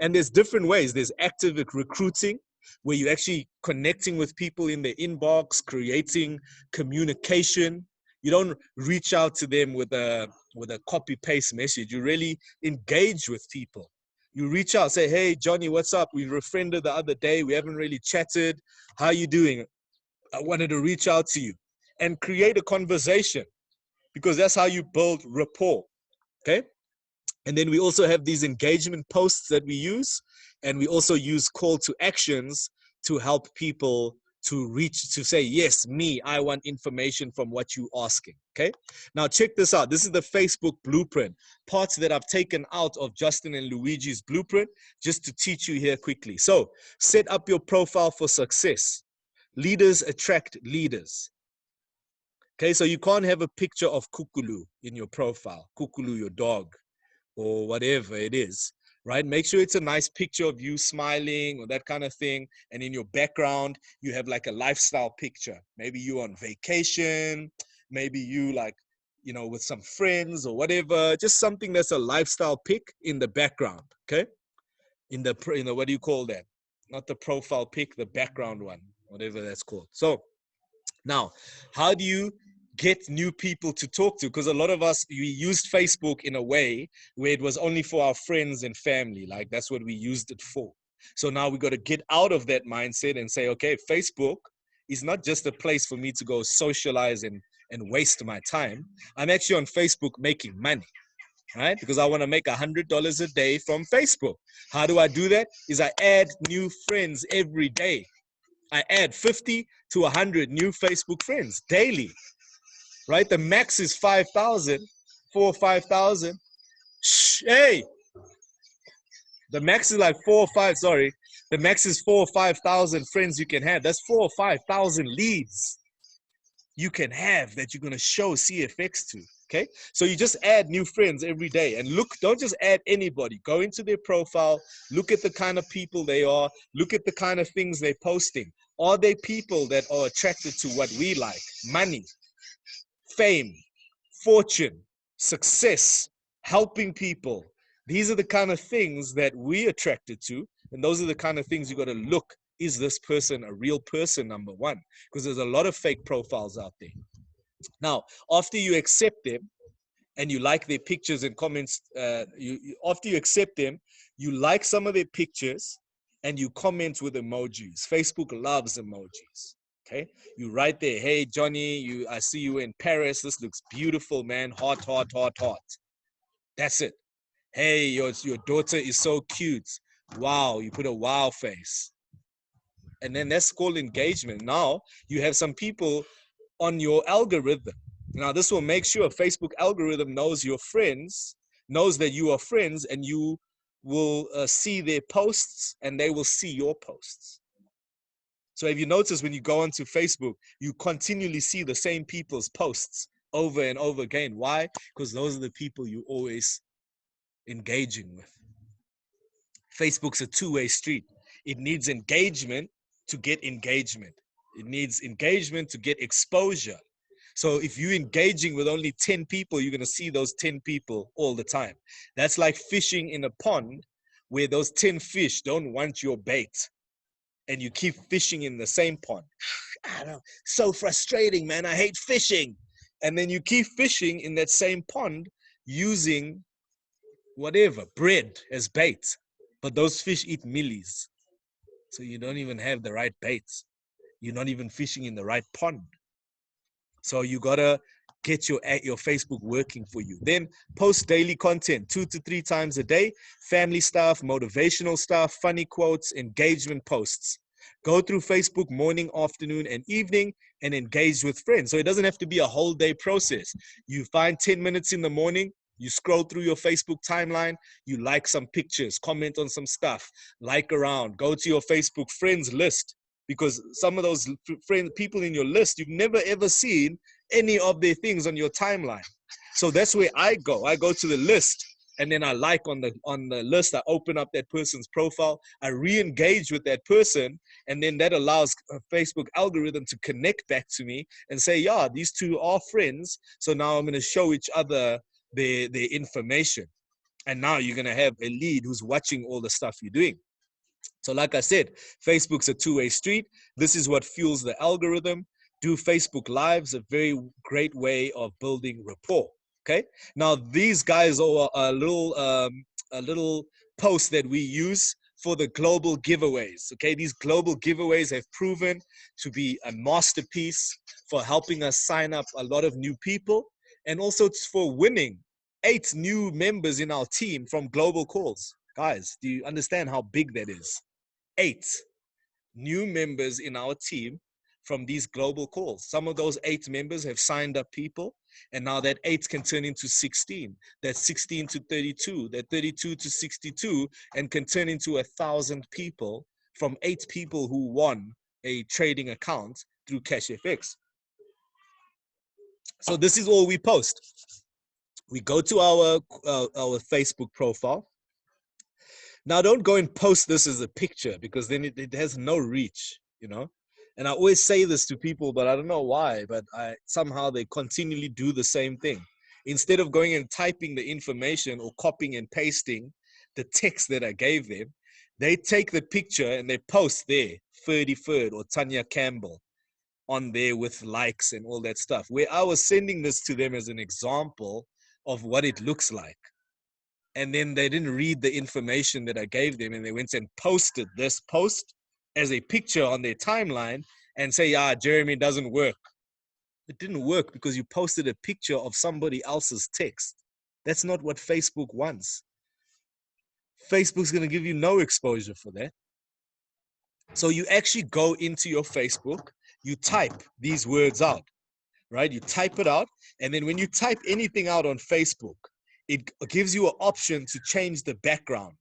Speaker 1: And there's different ways. There's active recruiting, where you're actually connecting with people in the inbox, creating communication. You don't reach out to them with a copy-paste message. You really engage with people. You reach out, say, hey, Johnny, what's up? We befriended the other day. We haven't really chatted. How are you doing? I wanted to reach out to you and create a conversation, because that's how you build rapport, okay? And then we also have these engagement posts that we use, and we also use call to actions to help people to say, yes, me, I want information from what you're asking, okay? Now check this out. This is the Facebook blueprint, parts that I've taken out of Justin and Luigi's blueprint just to teach you here quickly. So set up your profile for success. Leaders attract leaders. Okay, so you can't have a picture of Kukulu in your profile, Kukulu, your dog, or whatever it is, right? Make sure it's a nice picture of you smiling or that kind of thing. And in your background, you have like a lifestyle picture. Maybe you on vacation, maybe you like, you know, with some friends or whatever, just something that's a lifestyle pic in the background, okay? In the, what do you call that? Not the profile pic, the background one, whatever that's called. So now, how do you get new people to talk to? Because a lot of us, we used Facebook in a way where it was only for our friends and family. Like that's what we used it for. So now we got to get out of that mindset and say, okay, Facebook is not just a place for me to go socialize and waste my time. I'm actually on Facebook making money, right? Because I want to make $100 a day from Facebook. How do I do that? Is I add new friends every day. I add 50 to 100 new Facebook friends daily, right? The max is 5,000, 4 or 5,000. Hey, the max is like 4 or 5, sorry. The max is 4 or 5,000 friends you can have. That's 4 or 5,000 leads you can have that you're going to show CFX to, okay? So you just add new friends every day and look, don't just add anybody. Go into their profile, look at the kind of people they are, look at the kind of things they're posting. Are they people that are attracted to what we like? Money, fame, fortune, success, helping people. These are the kind of things that we're attracted to. And those are the kind of things you got to look. Is this person a real person, number one? Because there's a lot of fake profiles out there. Now, after you accept them and you like their pictures and comments, after you accept them, you like some of their pictures and you comment with emojis. Facebook loves emojis. Okay, you write there, hey Johnny, I see you in Paris. This looks beautiful, man. Hot, hot, hot, hot. That's it. Hey, your daughter is so cute. Wow, you put a wow face. And then that's called engagement. Now you have some people on your algorithm. Now this will make sure Facebook algorithm knows your friends, knows that you are friends, and you will see their posts and they will see your posts. So if you notice when you go onto Facebook, you continually see the same people's posts over and over again. Why? Because those are the people you always engaging with. Facebook's a two-way street. It needs engagement to get engagement. It needs engagement to get exposure. So if you're engaging with only 10 people, you're going to see those 10 people all the time. That's like fishing in a pond where those 10 fish don't want your bait and you keep fishing in the same pond. I don't know, so frustrating, man. I hate fishing. And then you keep fishing in that same pond using whatever, bread as bait. But those fish eat millies. So you don't even have the right baits. You're not even fishing in the right pond. So you gotta get your Facebook working for you. Then post daily content 2 to 3 times a day, family stuff, motivational stuff, funny quotes, engagement posts. Go through Facebook morning, afternoon, and evening and engage with friends. So it doesn't have to be a whole day process. You find 10 minutes in the morning, you scroll through your Facebook timeline, you like some pictures, comment on some stuff, like around, go to your Facebook friends list, because some of those people in your list, you've never ever seen any of their things on your timeline. So that's where I go. I go to the list and then I like on the list, I open up that person's profile, I re-engage with that person, and then that allows a Facebook algorithm to connect back to me and say, yeah, these two are friends. So now I'm going to show each other their information. And now you're going to have a lead who's watching all the stuff you're doing. So like I said, Facebook's a two-way street. This is what fuels the algorithm. Do Facebook Lives, a very great way of building rapport. Okay. Now these guys are a little post that we use for the global giveaways. Okay. These global giveaways have proven to be a masterpiece for helping us sign up a lot of new people, and also for winning 8 new members in our team from global calls. Guys, do you understand how big that is? 8 new members in our team from these global calls. Some of those 8 members have signed up people, and now that 8 can turn into 16, that 16 to 32, that 32 to 62, and can turn into 1,000 people from 8 people who won a trading account through CashFX. So this is all we post. We go to our Facebook profile. Now, don't go and post this as a picture, because then it has no reach, you know. And I always say this to people, but I don't know why, but somehow they continually do the same thing. Instead of going and typing the information or copying and pasting the text that I gave them, they take the picture and they post there, Ferdy Ferd or Tanya Campbell on there with likes and all that stuff, where I was sending this to them as an example of what it looks like. And then they didn't read the information that I gave them, and they went and posted this post as a picture on their timeline and say, yeah, Jeremy, doesn't work. It didn't work because you posted a picture of somebody else's text. That's not what Facebook wants. Facebook's going to give you no exposure for that. So you actually go into your Facebook, you type these words out, right? You type it out. And then when you type anything out on Facebook, it gives you an option to change the background.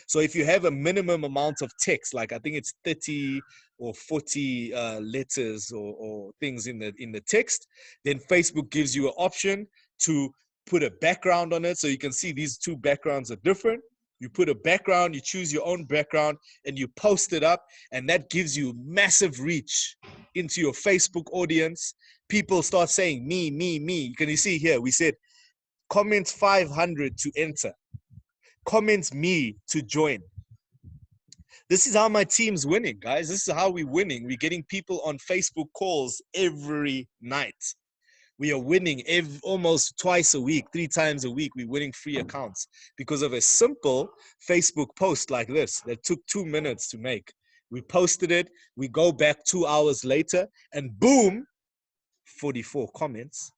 Speaker 1: So if you have a minimum amount of text, like I think it's 30 or 40 letters or things in the text, then Facebook gives you an option to put a background on it. So you can see these 2 backgrounds are different. You put a background, you choose your own background, and you post it up, and that gives you massive reach into your Facebook audience. People start saying me, me, me. Can you see here? We said comments 500 to enter. Comments me to join. This is how my team's winning, guys. This is how we're winning. We're getting people on Facebook calls every night. We are winning almost twice a week, 3 times a week. We're winning free accounts because of a simple Facebook post like this that took 2 minutes to make. We posted it. We go back 2 hours later, and boom, 44 comments,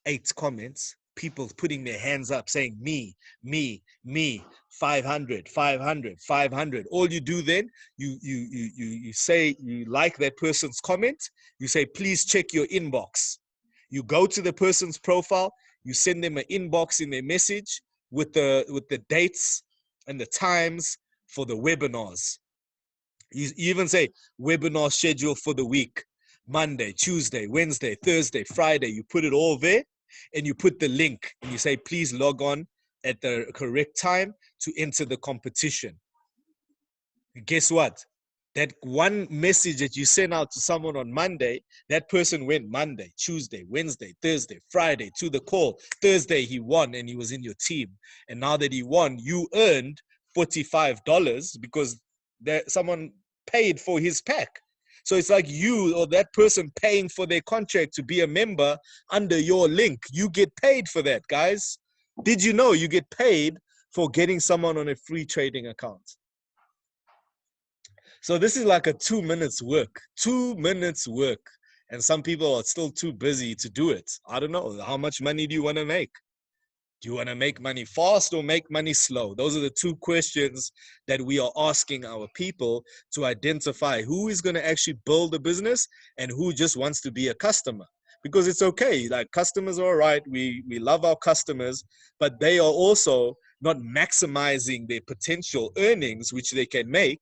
Speaker 1: 8 comments, people putting their hands up saying me, me, me, 500, 500, 500. All you do then, you say you like that person's comment. You say, please check your inbox. You go to the person's profile, you send them an inbox in their message with the dates and the times for the webinars. You even say webinar schedule for the week, Monday, Tuesday, Wednesday, Thursday, Friday. You put it all there and you put the link and you say, please log on at the correct time to enter the competition. Guess what? That one message that you sent out to someone on Monday, that person went Monday, Tuesday, Wednesday, Thursday, Friday to the call. Thursday, he won and he was in your team. And now that he won, you earned $45 because someone paid for his pack. So it's like you or that person paying for their contract to be a member under your link. You get paid for that, guys. Did you know you get paid for getting someone on a free trading account? So this is like a 2 minutes work, 2 minutes work. And some people are still too busy to do it. I don't know. How much money do you want to make? Do you want to make money fast or make money slow? Those are the two questions that we are asking our people to identify who is going to actually build a business and who just wants to be a customer. Because it's okay. Like, customers are all right. We love our customers, but they are also not maximizing their potential earnings, which they can make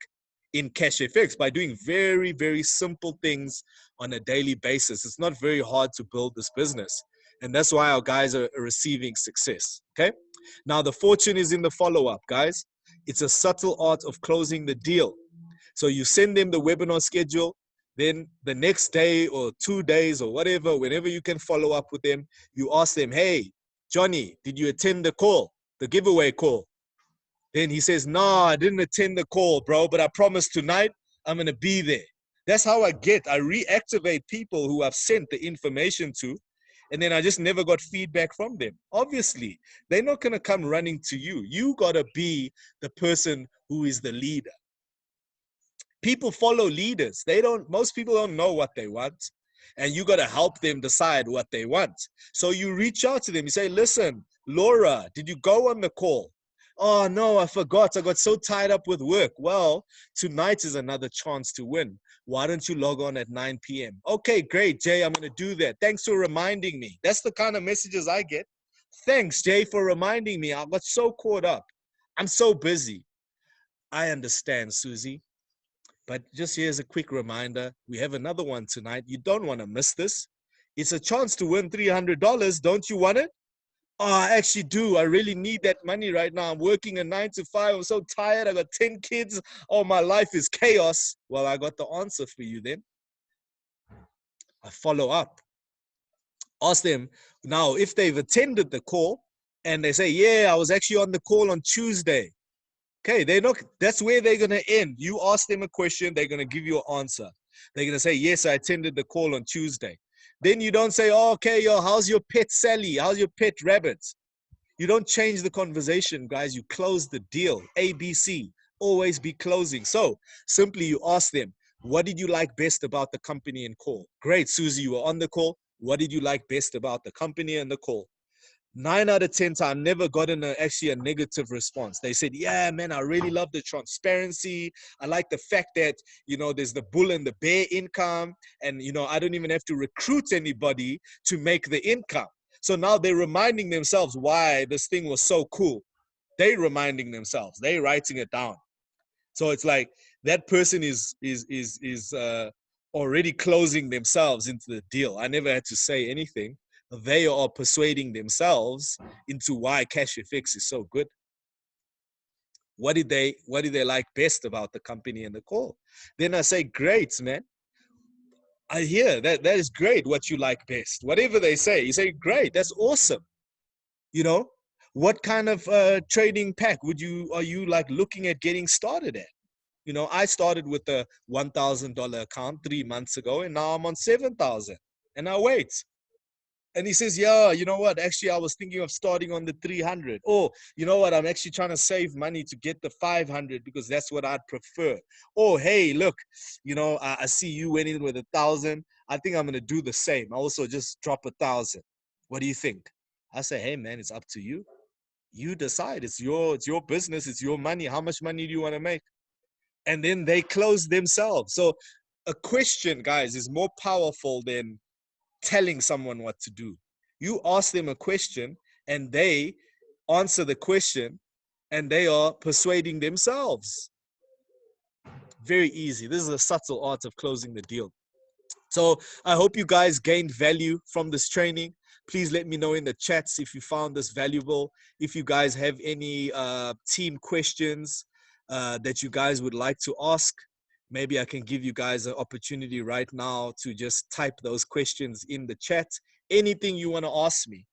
Speaker 1: in CashFX by doing very, very simple things on a daily basis. It's not very hard to build this business. And that's why our guys are receiving success, okay? Now, the fortune is in the follow-up, guys. It's a subtle art of closing the deal. So you send them the webinar schedule, then the next day or 2 days or whatever, whenever you can follow up with them, you ask them, hey, Johnny, did you attend the call, the giveaway call? Then he says, no, I didn't attend the call, bro, but I promise tonight I'm going to be there. That's how I reactivate people who I've sent the information to, and then I just never got feedback from them. Obviously, they're not going to come running to you. You got to be the person who is the leader. People follow leaders. Most people don't know what they want, and you got to help them decide what they want. So you reach out to them. You say, listen, Laura, did you go on the call? Oh, no, I forgot. I got so tied up with work. Well, tonight is another chance to win. Why don't you log on at 9 p.m.? Okay, great, Jay, I'm going to do that. Thanks for reminding me. That's the kind of messages I get. Thanks, Jay, for reminding me. I got so caught up. I'm so busy. I understand, Susie. But just here's a quick reminder. We have another one tonight. You don't want to miss this. It's a chance to win $300. Don't you want it? Oh, I actually do. I really need that money right now. I'm working a 9 to 5. I'm so tired. I got 10 kids. Oh, my life is chaos. Well, I got the answer for you then. I follow up. Ask them now if they've attended the call and they say, yeah, I was actually on the call on Tuesday. Okay, that's where they're going to end. You ask them a question, they're going to give you an answer. They're going to say, yes, I attended the call on Tuesday. Then you don't say, oh, okay, yo, how's your pet Sally? How's your pet rabbit? You don't change the conversation, guys. You close the deal. ABC, always be closing. So simply you ask them, what did you like best about the company and call? Great, Susie, you were on the call. What did you like best about the company and the call? 9 out of 10 times, never gotten actually a negative response. They said, yeah, man, I really love the transparency. I like the fact that, there's the bull and the bear income. And, I don't even have to recruit anybody to make the income. So now they're reminding themselves why this thing was so cool. They're reminding themselves. They're writing it down. So it's like that person is already closing themselves into the deal. I never had to say anything. They are persuading themselves into why CashFX is so good. What did they like best about the company and the call? Then I say, great, man. I hear that is great what you like best. Whatever they say, you say, great, that's awesome. What kind of trading pack are you like looking at getting started at? I started with a $1,000 account 3 months ago, and now I'm on 7,000. And I wait. And he says, yeah, you know what? Actually, I was thinking of starting on the 300. Or, you know what? I'm actually trying to save money to get the 500 because that's what I'd prefer. Or, hey, look, I see you went in with 1,000. I think I'm going to do the same. I also just drop 1,000. What do you think? I say, hey, man, it's up to you. You decide. It's your business. It's your money. How much money do you want to make? And then they close themselves. So a question, guys, is more powerful than telling someone what to do. You ask them a question and they answer the question and they are persuading themselves. Very easy. This is a subtle art of closing the deal. So I hope you guys gained value from this training. Please let me know in the chats if you found this valuable. If you guys have any team questions that you guys would like to ask, maybe I can give you guys an opportunity right now to just type those questions in the chat. Anything you want to ask me,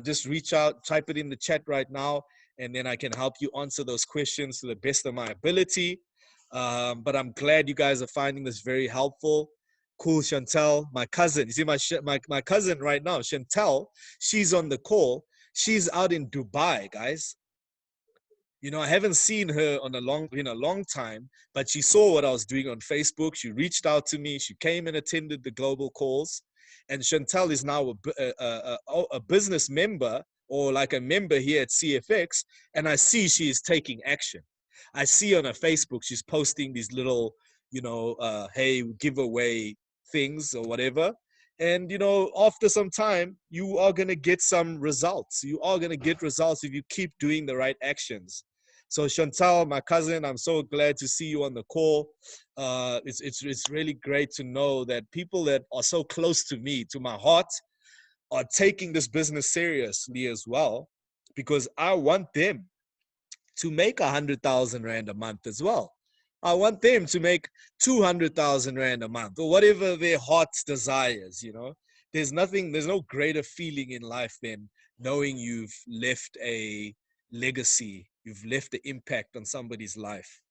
Speaker 1: just reach out, type it in the chat right now, and then I can help you answer those questions to the best of my ability. But I'm glad you guys are finding this very helpful. Cool, Chantel, my cousin. You see my cousin right now, Chantel. She's on the call. She's out in Dubai, guys. You know, I haven't seen her on a long time, but she saw what I was doing on Facebook. She reached out to me. She came and attended the global calls. And Chantel is now a business member, or like a member here at CFX. And I see she is taking action. I see on her Facebook, she's posting these little, hey, giveaway things or whatever. And, after some time, you are going to get some results. You are going to get results if you keep doing the right actions. So Chantal, my cousin, I'm so glad to see you on the call. It's really great to know that people that are so close to me, to my heart, are taking this business seriously as well, because I want them to make 100,000 Rand a month as well. I want them to make 200,000 Rand a month, or whatever their heart's desires, There's no greater feeling in life than knowing you've left a legacy, you've left an impact on somebody's life,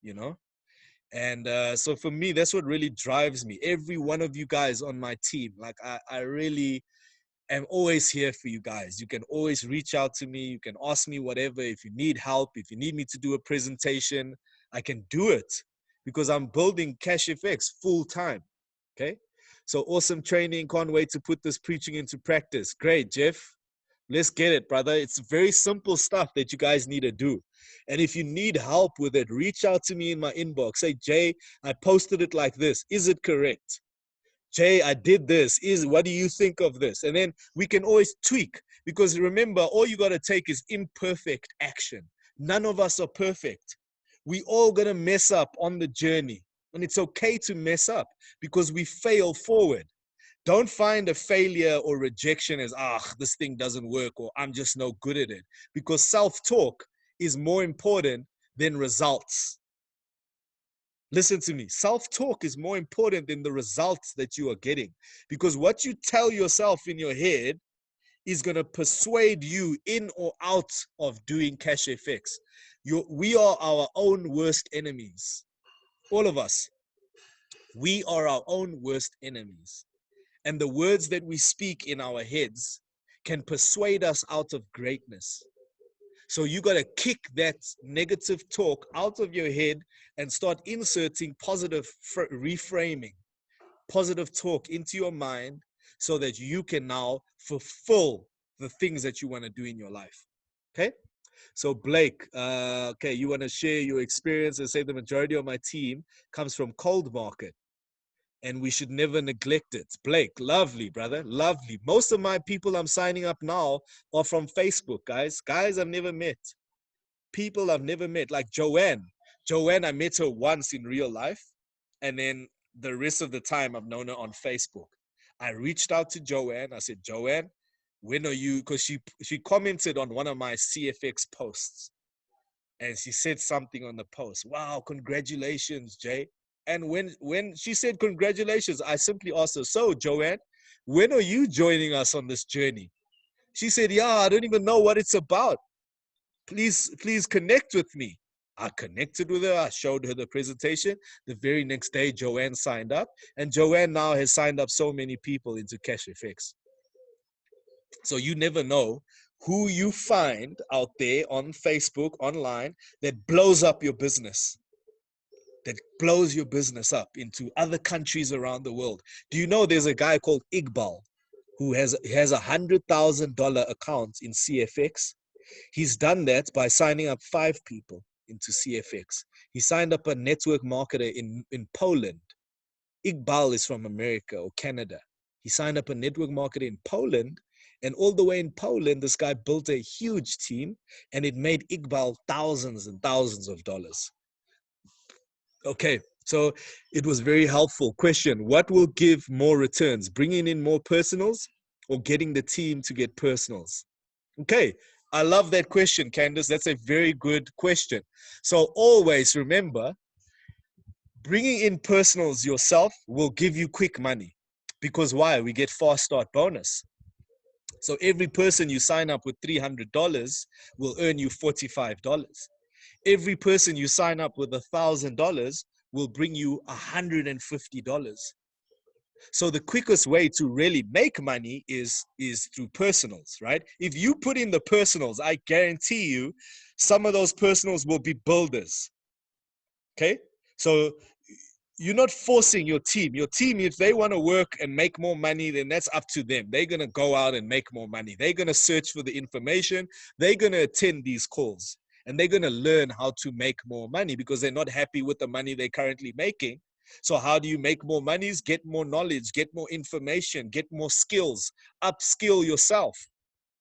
Speaker 1: And so for me, that's what really drives me. Every one of you guys on my team, like I really am always here for you guys. You can always reach out to me. You can ask me whatever. If you need help, if you need me to do a presentation, I can do it, because I'm building CashFX full time. Okay. So awesome training. Can't wait to put this preaching into practice. Great, Jeff. Let's get it, brother. It's very simple stuff that you guys need to do. And if you need help with it, reach out to me in my inbox. Say, Jay, I posted it like this. Is it correct? Jay, I did this. What do you think of this? And then we can always tweak, because remember, all you got to take is imperfect action. None of us are perfect. We all going to mess up on the journey, and it's okay to mess up, because we fail forward. Don't find a failure or rejection as, this thing doesn't work, or I'm just no good at it, because self-talk is more important than results. Listen to me. Self-talk is more important than the results that you are getting, because what you tell yourself in your head is going to persuade you in or out of doing CashFX. We are our own worst enemies. All of us. We are our own worst enemies. And the words that we speak in our heads can persuade us out of greatness. So you got to kick that negative talk out of your head and start inserting positive reframing, positive talk into your mind, so that you can now fulfill the things that you want to do in your life. Okay? So Blake, you want to share your experience and say the majority of my team comes from cold market, and we should never neglect it. Blake, lovely, brother, lovely. Most of my people I'm signing up now are from Facebook, guys. Guys I've never met. People I've never met, like Joanne. Joanne, I met her once in real life, and then the rest of the time I've known her on Facebook. I reached out to Joanne. I said, Joanne, when are you? Because she commented on one of my CFX posts, and she said something on the post. Wow, congratulations, Jay. And when she said congratulations, I simply asked her, so Joanne, when are you joining us on this journey? She said, yeah, I don't even know what it's about. Please connect with me. I connected with her. I showed her the presentation. The very next day, Joanne signed up. And Joanne now has signed up so many people into CashFX. So you never know who you find out there on Facebook, online, that blows up your business. That blows your business up into other countries around the world. Do you know there's a guy called Iqbal who has $100,000 account in CFX? He's done that by signing up 5 people into CFX. He signed up a network marketer in Poland. Iqbal is from America or Canada. He signed up a network marketer in Poland, and all the way in Poland, this guy built a huge team, and it made Iqbal thousands and thousands of dollars. Okay, So it was very helpful. Question: what will give more returns, bringing in more personals or getting the team to get personals? Okay, I love that question, Candace. That's a very good question. So always remember, bringing in personals yourself will give you quick money. Because why? We get fast start bonus. So every person you sign up with $300 will earn you $45. Every person you sign up with $1,000 will bring you $150. So the quickest way to really make money is through personals, right? If you put in the personals, I guarantee you some of those personals will be builders. Okay? So you're not forcing your team. Your team, if they want to work and make more money, then that's up to them. They're going to go out and make more money. They're going to search for the information. They're going to attend these calls. And they're going to learn how to make more money because they're not happy with the money they're currently making. So how do you make more money? Get more knowledge, get more information, get more skills, upskill yourself.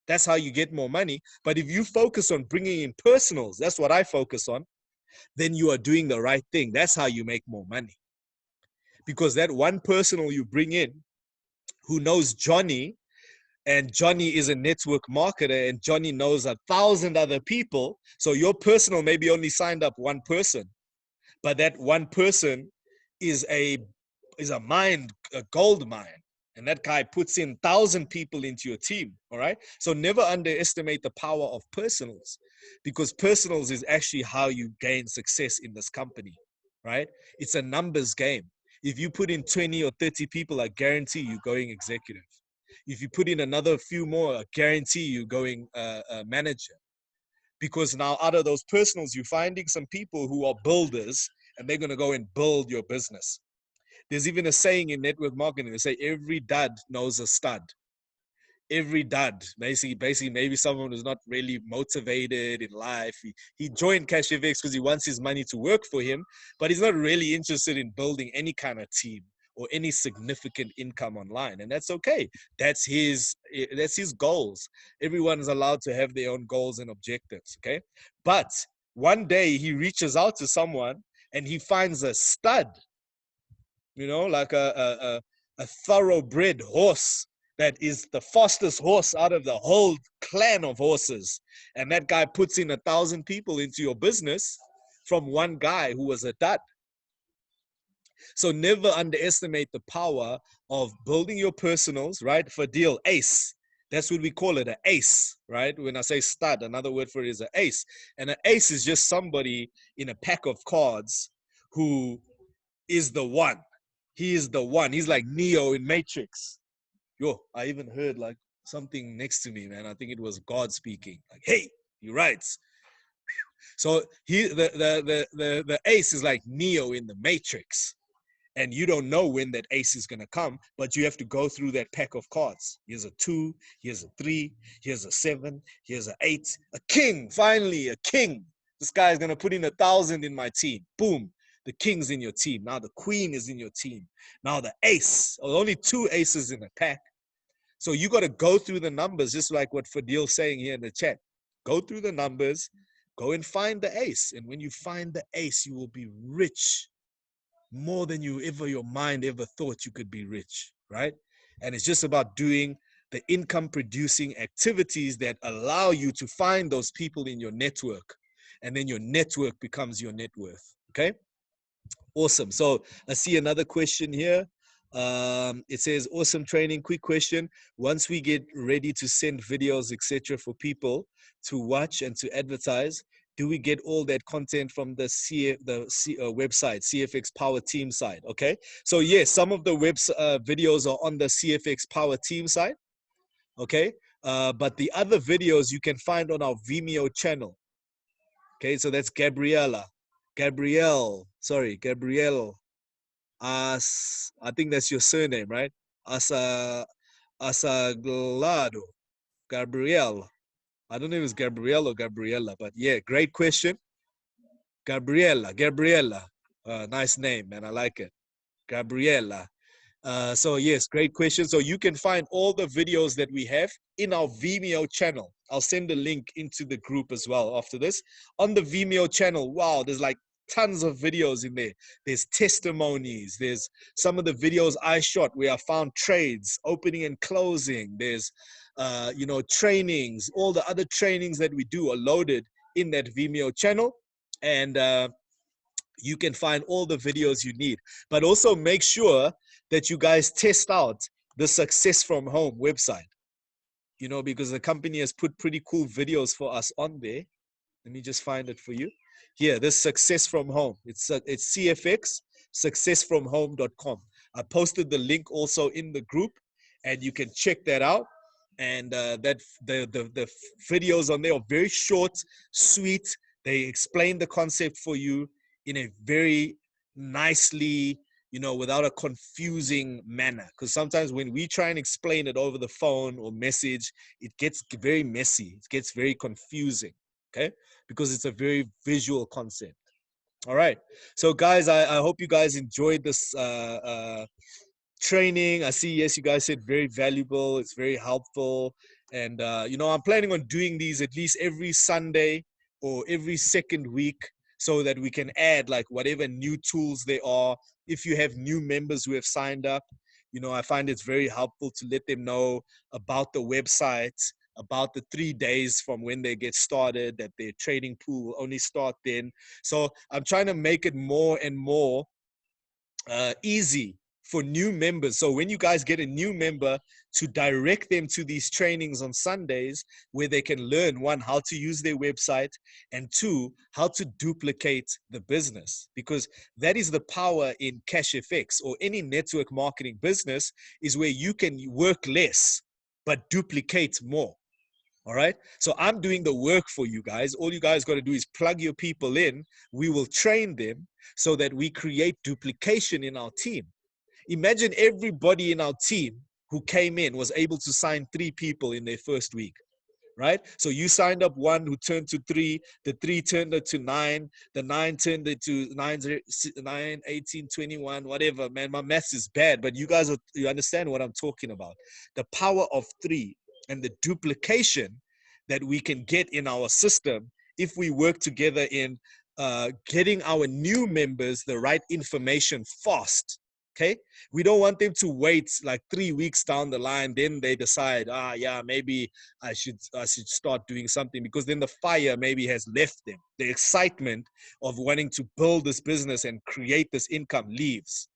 Speaker 1: That's how you get more money. But if you focus on bringing in personals, that's what I focus on, then you are doing the right thing. That's how you make more money. Because that one personal you bring in who knows Johnny, and Johnny is a network marketer, and Johnny knows 1,000 other people. So your personal maybe only signed up one person, but that one person is a gold mine. And that guy puts in 1,000 people into your team. All right. So never underestimate the power of personals, because personals is actually how you gain success in this company. Right. It's a numbers game. If you put in 20 or 30 people, I guarantee you going executive. If you put in another few more, I guarantee you going manager. Because now out of those personals, you're finding some people who are builders, and they're going to go and build your business. There's even a saying in network marketing. They say every dud knows a stud. Every dud, basically, maybe someone who's not really motivated in life. He joined CashFX because he wants his money to work for him, but he's not really interested in building any kind of team or any significant income online. And that's okay. That's his goals. Everyone is allowed to have their own goals and objectives. Okay. But one day he reaches out to someone and he finds a stud, like a thoroughbred horse that is the fastest horse out of the whole clan of horses. And that guy puts in 1,000 people into your business from one guy who was a dud. So never underestimate the power of building your personals, right? For deal, ace. That's what we call it, an ace, right? When I say stud, another word for it is an ace. And an ace is just somebody in a pack of cards who is the one. He is the one. He's like Neo in Matrix. Yo, I even heard like something next to me, man. I think it was God speaking. Like, hey, he writes. So the ace is like Neo in the Matrix. And you don't know when that ace is going to come, but you have to go through that pack of cards. Here's a 2, here's a 3, here's a 7, here's a 8, a king, finally a king. This guy is going to put in 1,000 in my team. Boom. The king's in your team. Now the queen is in your team. Now the ace, only 2 aces in a pack. So you got to go through the numbers, just like what Fadil's saying here in the chat. Go through the numbers, go and find the ace. And when you find the ace, you will be rich more than your mind ever thought you could be rich, right? And it's just about doing the income producing activities that allow you to find those people in your network. And then your network becomes your net worth, okay? Awesome. So I see another question here. It says, awesome training. Quick question. Once we get ready to send videos, etc., for people to watch and to advertise, do we get all that content from the website, CFX Power Team site? Okay. So yes, some of the videos are on the CFX Power Team site. Okay. But the other videos you can find on our Vimeo channel. Okay. So that's Gabrielle. I think that's your surname, right? Asaglado, Gabrielle. I don't know if it's Gabrielle or Gabriella, but yeah, great question. Gabriella. Nice name, man. I like it. Gabriella. So yes, great question. So you can find all the videos that we have in our Vimeo channel. I'll send a link into the group as well after this. On the Vimeo channel, wow, there's like tons of videos in there. There's testimonies. There's some of the videos I shot where I found trades, opening and closing. There's, trainings. All the other trainings that we do are loaded in that Vimeo channel. And you can find all the videos you need. But also make sure that you guys test out the Success from Home website, because the company has put pretty cool videos for us on there. Let me just find it for you. Here, this Success from Home. It's CFX, successfromhome.com. I posted the link also in the group, and you can check that out. And the videos on there are very short, sweet. They explain the concept for you in a very nicely, without a confusing manner. Because sometimes when we try and explain it over the phone or message, it gets very messy. It gets very confusing, okay? Because it's a very visual concept. All right. So guys, I hope you guys enjoyed this training. I see, yes, you guys said very valuable. It's very helpful. And, I'm planning on doing these at least every Sunday or every second week, so that we can add like whatever new tools there are. If you have new members who have signed up, I find it's very helpful to let them know about the website, about the 3 days from when they get started, that their trading pool will only start then. So I'm trying to make it more and more easy for new members. So when you guys get a new member, to direct them to these trainings on Sundays where they can learn, one, how to use their website, and two, how to duplicate the business. Because that is the power in CashFX or any network marketing business, is where you can work less but duplicate more. All right. So I'm doing the work for you guys. All you guys got to do is plug your people in. We will train them so that we create duplication in our team. Imagine everybody in our team who came in was able to sign 3 people in their first week, right? So you signed up 1 who turned to 3, the 3 turned it to 9, the 9 turned it to 9, 18, 21, whatever, man. My maths is bad, but you understand what I'm talking about. The power of 3 and the duplication that we can get in our system if we work together in getting our new members the right information fast. Okay, we don't want them to wait like 3 weeks down the line. Then they decide, yeah, maybe I should start doing something, because then the fire maybe has left them. The excitement of wanting to build this business and create this income leaves.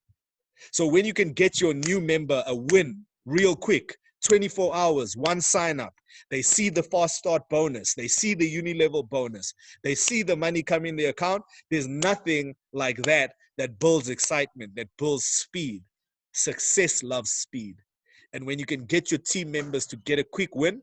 Speaker 1: So when you can get your new member a win real quick, 24 hours, 1 sign up, they see the fast start bonus, they see the uni-level bonus, they see the money come in the account. There's nothing like that builds excitement, that builds speed. Success loves speed. And when you can get your team members to get a quick win,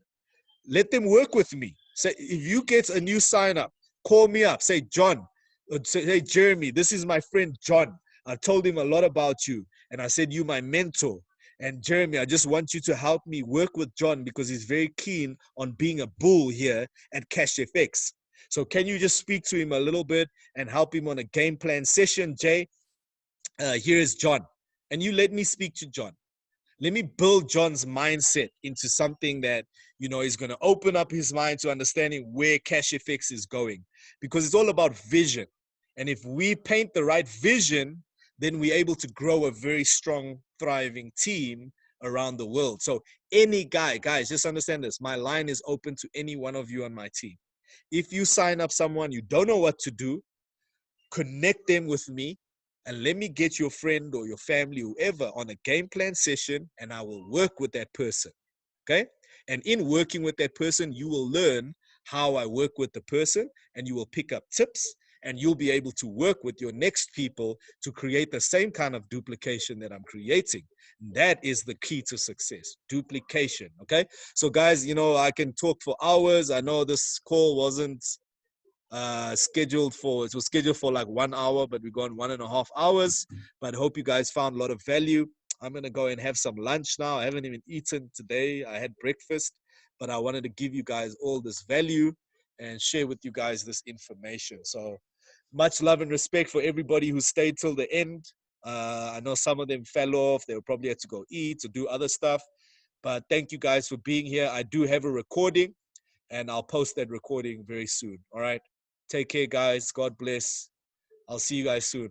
Speaker 1: let them work with me. Say, if you get a new sign up, call me up. Say, John, or say, hey, Jeremy, this is my friend John. I told him a lot about you. And I said, you my mentor. And Jeremy, I just want you to help me work with John, because he's very keen on being a bull here at CashFX. So can you just speak to him a little bit and help him on a game plan session, Jay? Here is John. And you let me speak to John. Let me build John's mindset into something that, is going to open up his mind to understanding where CashFX is going. Because it's all about vision. And if we paint the right vision, then we're able to grow a very strong, thriving team around the world. So any guy, guys, just understand this. My line is open to any one of you on my team. If you sign up someone you don't know what to do, connect them with me and let me get your friend or your family, whoever, on a game plan session, and I will work with that person. Okay? And in working with that person, you will learn how I work with the person, and you will pick up tips, and you'll be able to work with your next people to create the same kind of duplication that I'm creating. That is the key to success, duplication. Okay? So guys, I can talk for hours. I know this call wasn't it was scheduled for like 1 hour, but we've gone 1.5 hours. But I hope you guys found a lot of value. I'm gonna go and have some lunch now. I haven't even eaten today. I had breakfast, but I wanted to give you guys all this value and share with you guys this information. So much love and respect for everybody who stayed till the end. I know some of them fell off. They will probably have to go eat or do other stuff. But thank you guys for being here. I do have a recording, and I'll post that recording very soon. All right. Take care, guys. God bless. I'll see you guys soon.